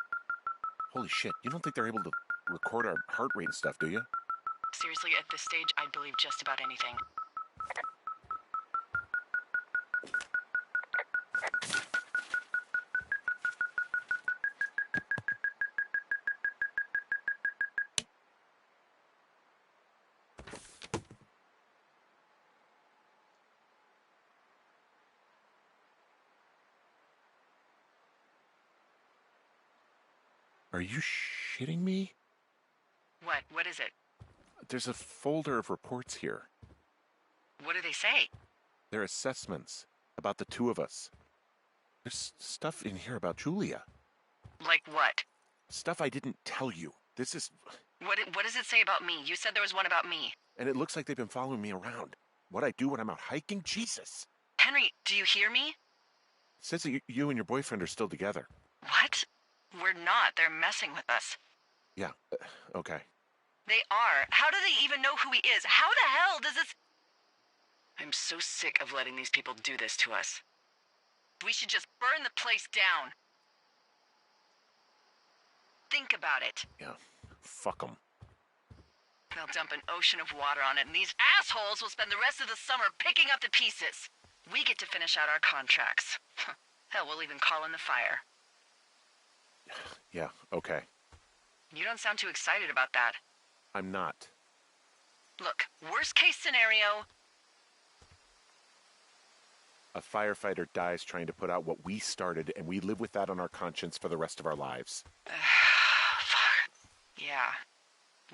Holy shit, you don't think they're able to record our heart rate and stuff, do you? Seriously, at this stage, I'd believe just about anything. Are you shitting me? What? What is it? There's a folder of reports here. What do they say? They're assessments about the two of us. There's stuff in here about Julia. Like what? Stuff I didn't tell you. This is... What does it say about me? You said there was one about me. And it looks like they've been following me around. What I do when I'm out hiking? Jesus. Henry, do you hear me? It says that you and your boyfriend are still together. What? We're not. They're messing with us. Yeah, okay. They are. How do they even know who he is? How the hell does this... I'm so sick of letting these people do this to us. We should just burn the place down. Think about it. Yeah, fuck them. They'll dump an ocean of water on it, and these assholes will spend the rest of the summer picking up the pieces. We get to finish out our contracts. Hell, we'll even call in the fire. Yeah, okay. You don't sound too excited about that. I'm not. Look, worst case scenario... A firefighter dies trying to put out what we started, and we live with that on our conscience for the rest of our lives. Fuck. Yeah,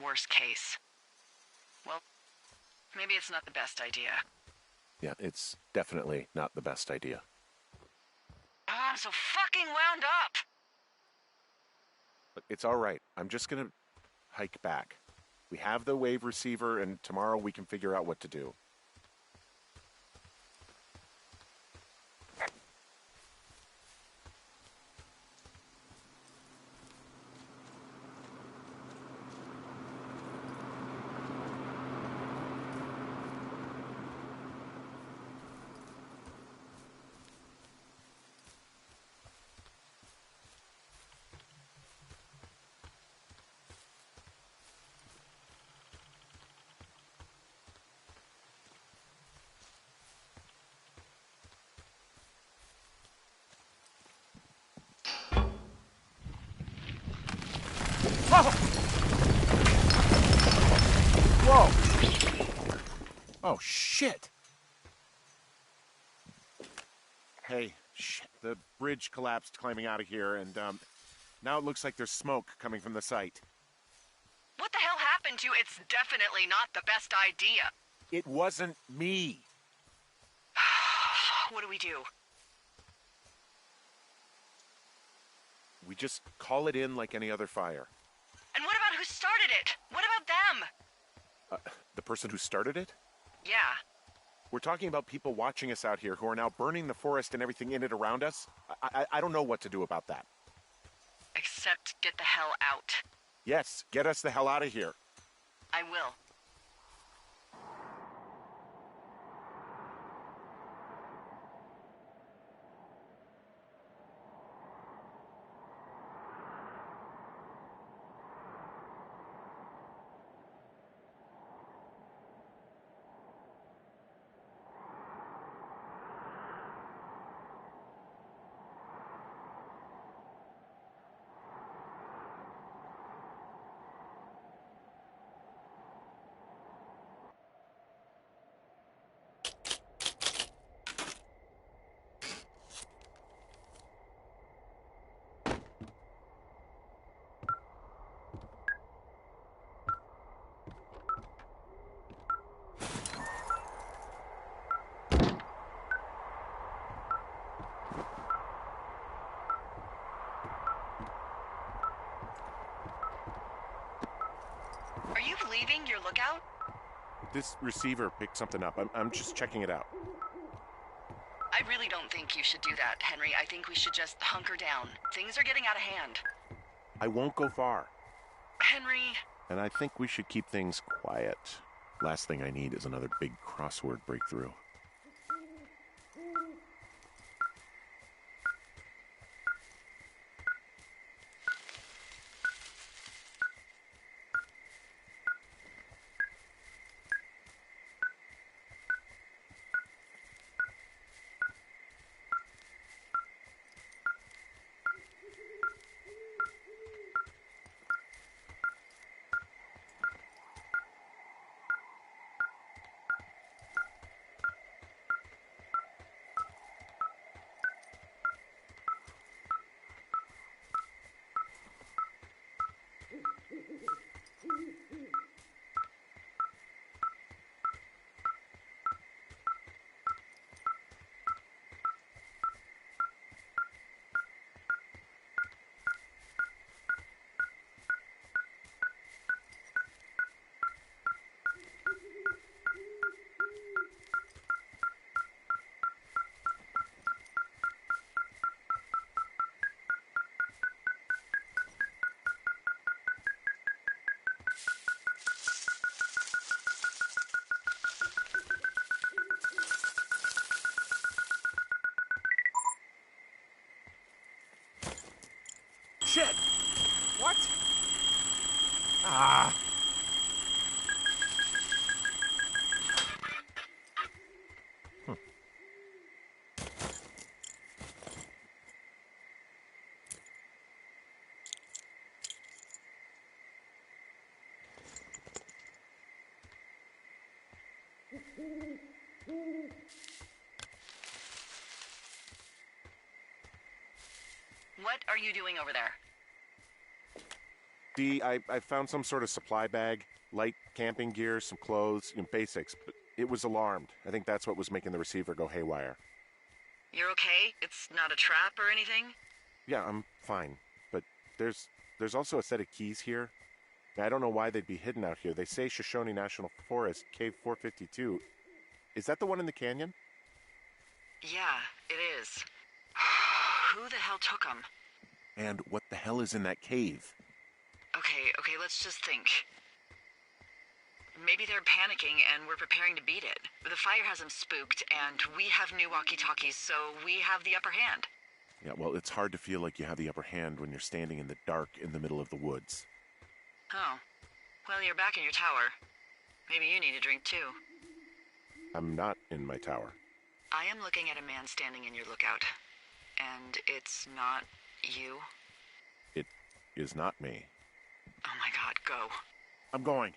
worst case. Well, maybe it's not the best idea. Yeah, it's definitely not the best idea. Oh, I'm so fucking wound up! But it's all right. I'm just gonna hike back. We have the wave receiver, and tomorrow we can figure out what to do. Whoa! Oh, shit! Hey, shit. The bridge collapsed climbing out of here, and, now it looks like there's smoke coming from the site. What the hell happened to It's definitely not the best idea? It wasn't me. What do we do? We just call it in like any other fire. And what about who started it? What about them? The person who started it? Yeah. We're talking about people watching us out here who are now burning the forest and everything in it around us. I don't know what to do about that. Except get the hell out. Yes, get us the hell out of here. I will. Are you leaving your lookout? This receiver picked something up. I'm just checking it out. I really don't think you should do that, Henry. I think we should just hunker down. Things are getting out of hand. I won't go far. Henry... And I think we should keep things quiet. Last thing I need is another big crossword breakthrough. Shit! What? Ah! What are you doing over there? I found some sort of supply bag, light camping gear, some clothes, basics, but it was alarmed. I think that's what was making the receiver go haywire. You're okay? It's not a trap or anything? Yeah, I'm fine, but there's also a set of keys here. I don't know why they'd be hidden out here. They say Shoshone National Forest, Cave 452. Is that the one in the canyon? Yeah, it is. Who the hell took them? And what the hell is in that cave? Okay, let's just think. Maybe they're panicking and we're preparing to beat it. The fire has them spooked, and we have new walkie-talkies, so we have the upper hand. Yeah, well, it's hard to feel like you have the upper hand when you're standing in the dark in the middle of the woods. Oh. Well, you're back in your tower. Maybe you need a drink, too. I'm not in my tower. I am looking at a man standing in your lookout. And it's not you? It is not me. Oh my god, go. I'm going.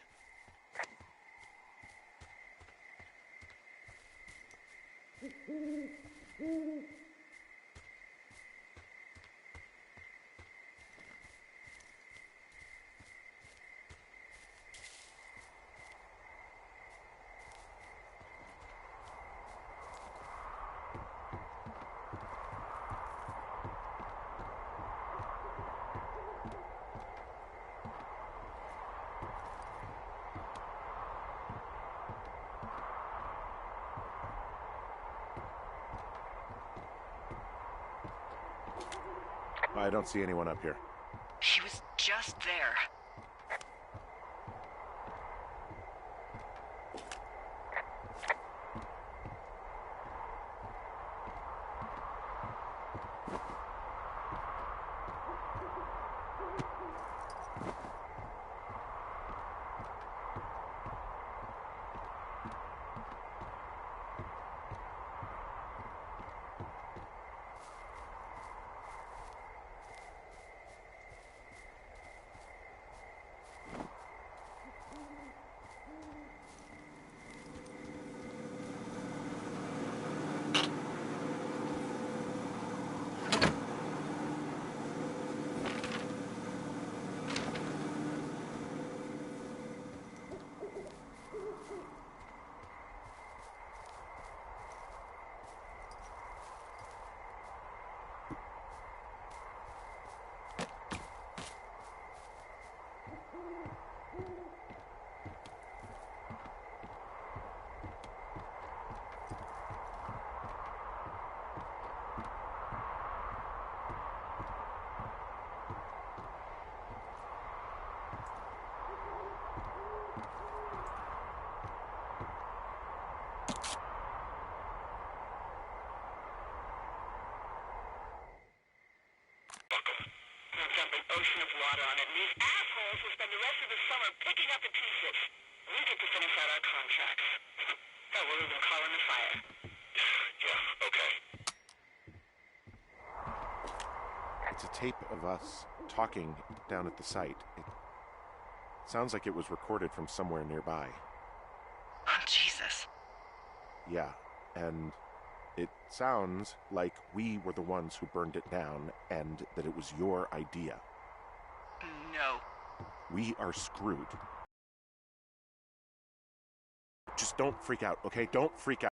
I don't see anyone up here. He was just there. Ocean of water on it, and these assholes will spend the rest of the summer picking up the pieces. We get to finish out our contracts. Hell, we'll even call in the fire. Yeah, okay. It's a tape of us talking down at the site. It sounds like it was recorded from somewhere nearby. Oh, Jesus. Yeah, and it sounds like we were the ones who burned it down and that it was your idea. No. We are screwed. Just don't freak out, okay? Don't freak out.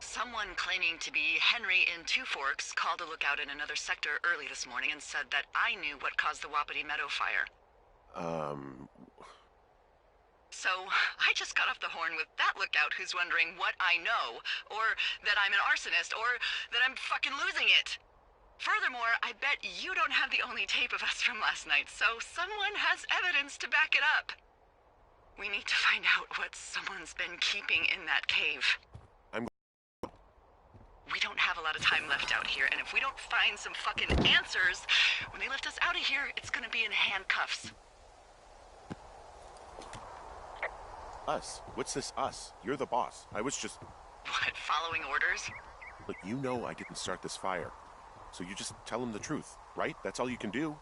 Someone claiming to be Henry in Two Forks called a lookout in another sector early this morning and said that I knew what caused the Wapiti Meadow fire. So, I just got off the horn with that lookout who's wondering what I know, or that I'm an arsonist, or that I'm fucking losing it. Furthermore, I bet you don't have the only tape of us from last night, so someone has evidence to back it up. We need to find out what someone's been keeping in that cave. We don't have a lot of time left out here, and if we don't find some fucking answers, when they lift us out of here, it's gonna be in handcuffs. Us? What's this us? You're the boss. I was just... What, following orders? Look, you know I didn't start this fire. So you just tell them the truth, right? That's all you can do.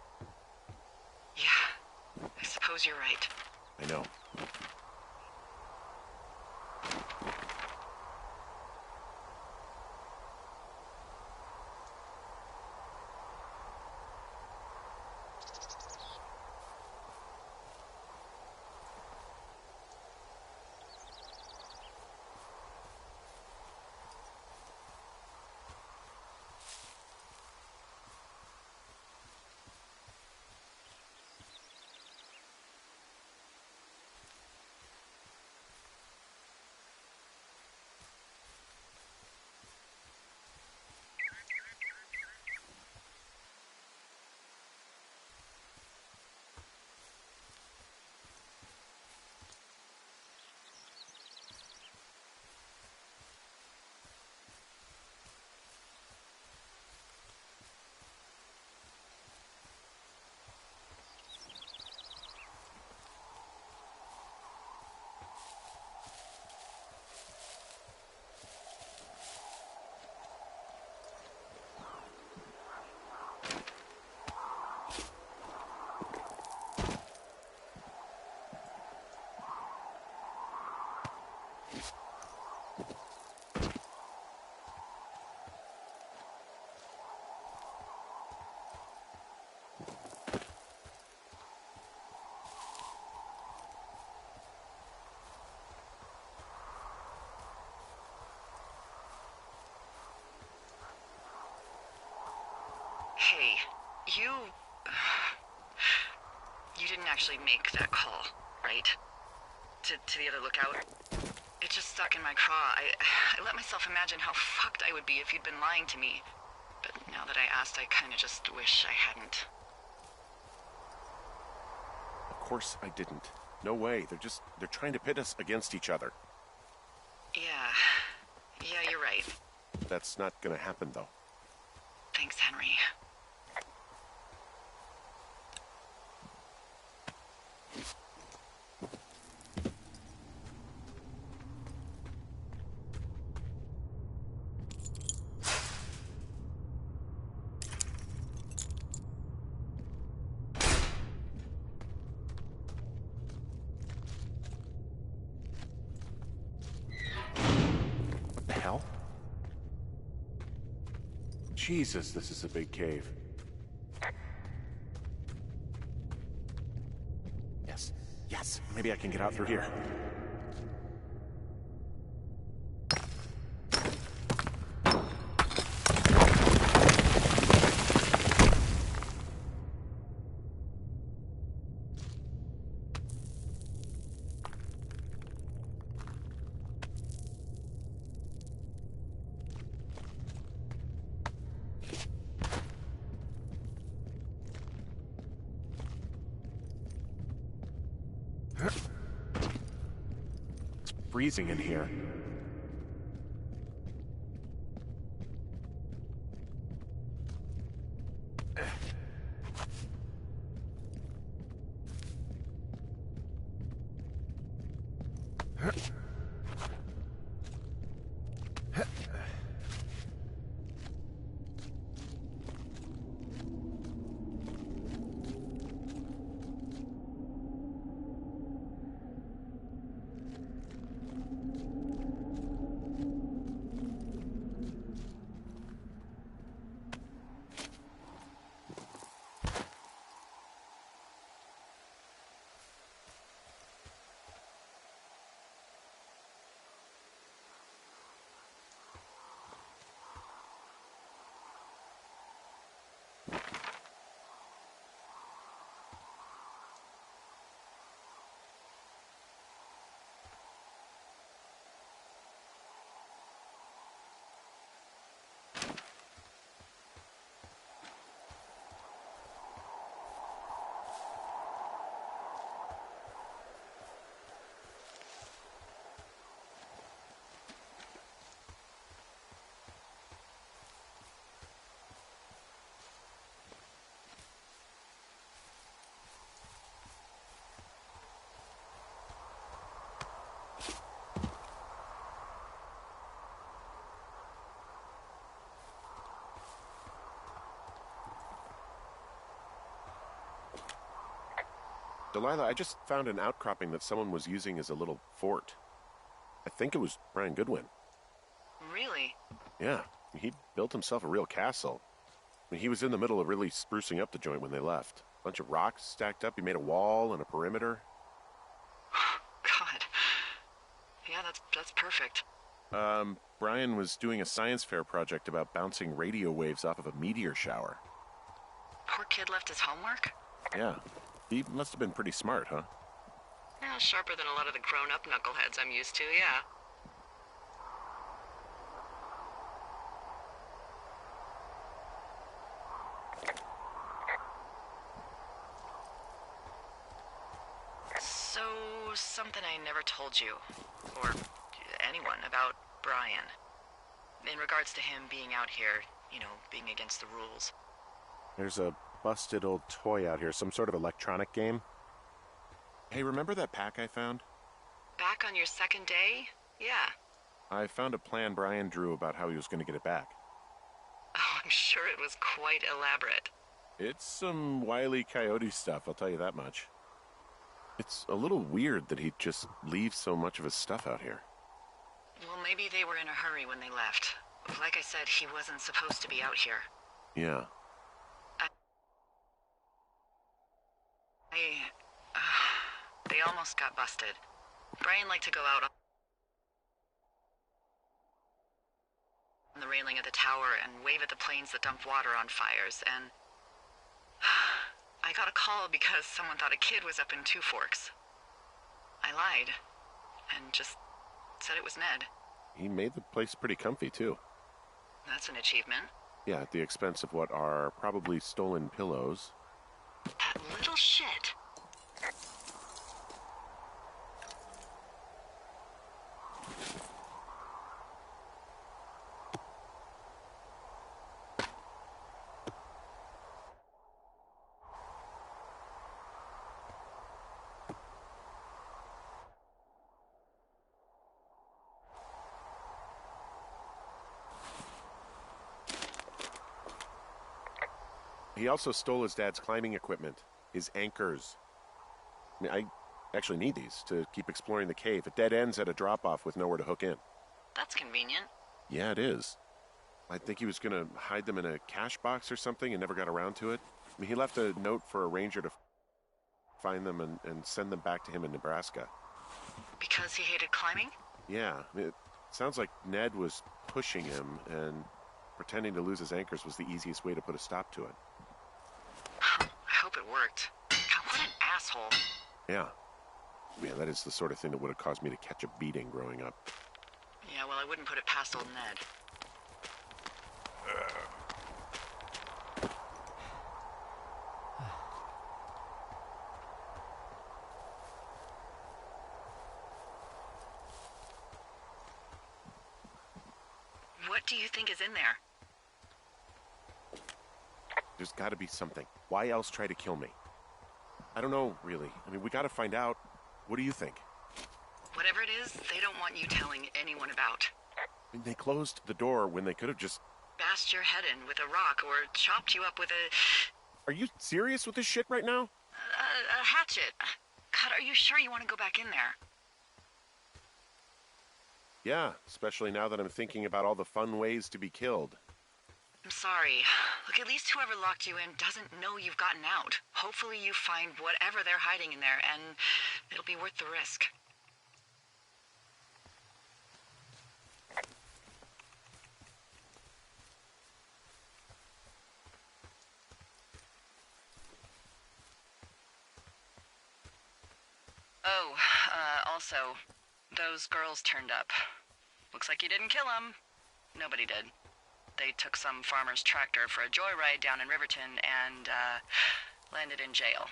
Yeah, I suppose you're right. I know. Hey, you didn't actually make that call, right? To the other lookout? It just stuck in my craw. I let myself imagine how fucked I would be if you'd been lying to me. But now that I asked, I kinda just wish I hadn't. Of course I didn't. No way. They're trying to pit us against each other. Yeah, you're right. That's not gonna happen, though. Thanks, Henry. Jesus, this is a big cave. Yes, yes, maybe I can get out through here. It's freezing in here. Delilah, I just found an outcropping that someone was using as a little fort. I think it was Brian Goodwin. Really? Yeah, he built himself a real castle. I mean, he was in the middle of really sprucing up the joint when they left. A bunch of rocks stacked up, he made a wall and a perimeter. God. Yeah, that's perfect. Brian was doing a science fair project about bouncing radio waves off of a meteor shower. Poor kid left his homework? Yeah, he must have been pretty smart, huh? Yeah, sharper than a lot of the grown-up knuckleheads I'm used to, yeah. So, something I never told you, or anyone, about Brian. In regards to him being out here, being against the rules. There's a busted old toy out here, some sort of electronic game. Hey, remember that pack I found? Back on your second day? Yeah. I found a plan Brian drew about how he was going to get it back. Oh, I'm sure it was quite elaborate. It's some Wile E. Coyote stuff, I'll tell you that much. It's a little weird that he'd just leave so much of his stuff out here. Well, maybe they were in a hurry when they left. Like I said, he wasn't supposed to be out here. Yeah. They almost got busted. Brian liked to go out on the railing of the tower and wave at the planes that dumped water on fires, and I got a call because someone thought a kid was up in Two Forks. I lied, and just said it was Ned. He made the place pretty comfy, too. That's an achievement. Yeah, at the expense of what are probably stolen pillows. That little shit. He also stole his dad's climbing equipment, his anchors. I actually need these to keep exploring the cave. It dead ends at a drop-off with nowhere to hook in. That's convenient. Yeah, it is. I think he was going to hide them in a cash box or something and never got around to it. I mean, he left a note for a ranger to find them and send them back to him in Nebraska. Because he hated climbing? Yeah, I mean, it sounds like Ned was pushing him, and pretending to lose his anchors was the easiest way to put a stop to it. I hope it worked. God, what an asshole. Yeah. Yeah, that is the sort of thing that would have caused me to catch a beating growing up. Yeah, well, I wouldn't put it past old Ned. What do you think is in there? There's got to be something. Why else try to kill me? I don't know, really. I mean, we got to find out. What do you think? Whatever it is, they don't want you telling anyone about. I mean, they closed the door when they could have just... Bashed your head in with a rock or chopped you up with Are you serious with this shit right now? a hatchet. God, are you sure you want to go back in there? Yeah, especially now that I'm thinking about all the fun ways to be killed. I'm sorry. Look, at least whoever locked you in doesn't know you've gotten out. Hopefully you find whatever they're hiding in there, and it'll be worth the risk. Oh, also, those girls turned up. Looks like you didn't kill them. Nobody did. They took some farmer's tractor for a joyride down in Riverton and, landed in jail.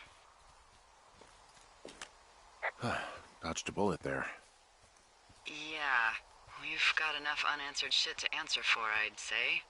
Dodged a bullet there. Yeah, we've got enough unanswered shit to answer for, I'd say.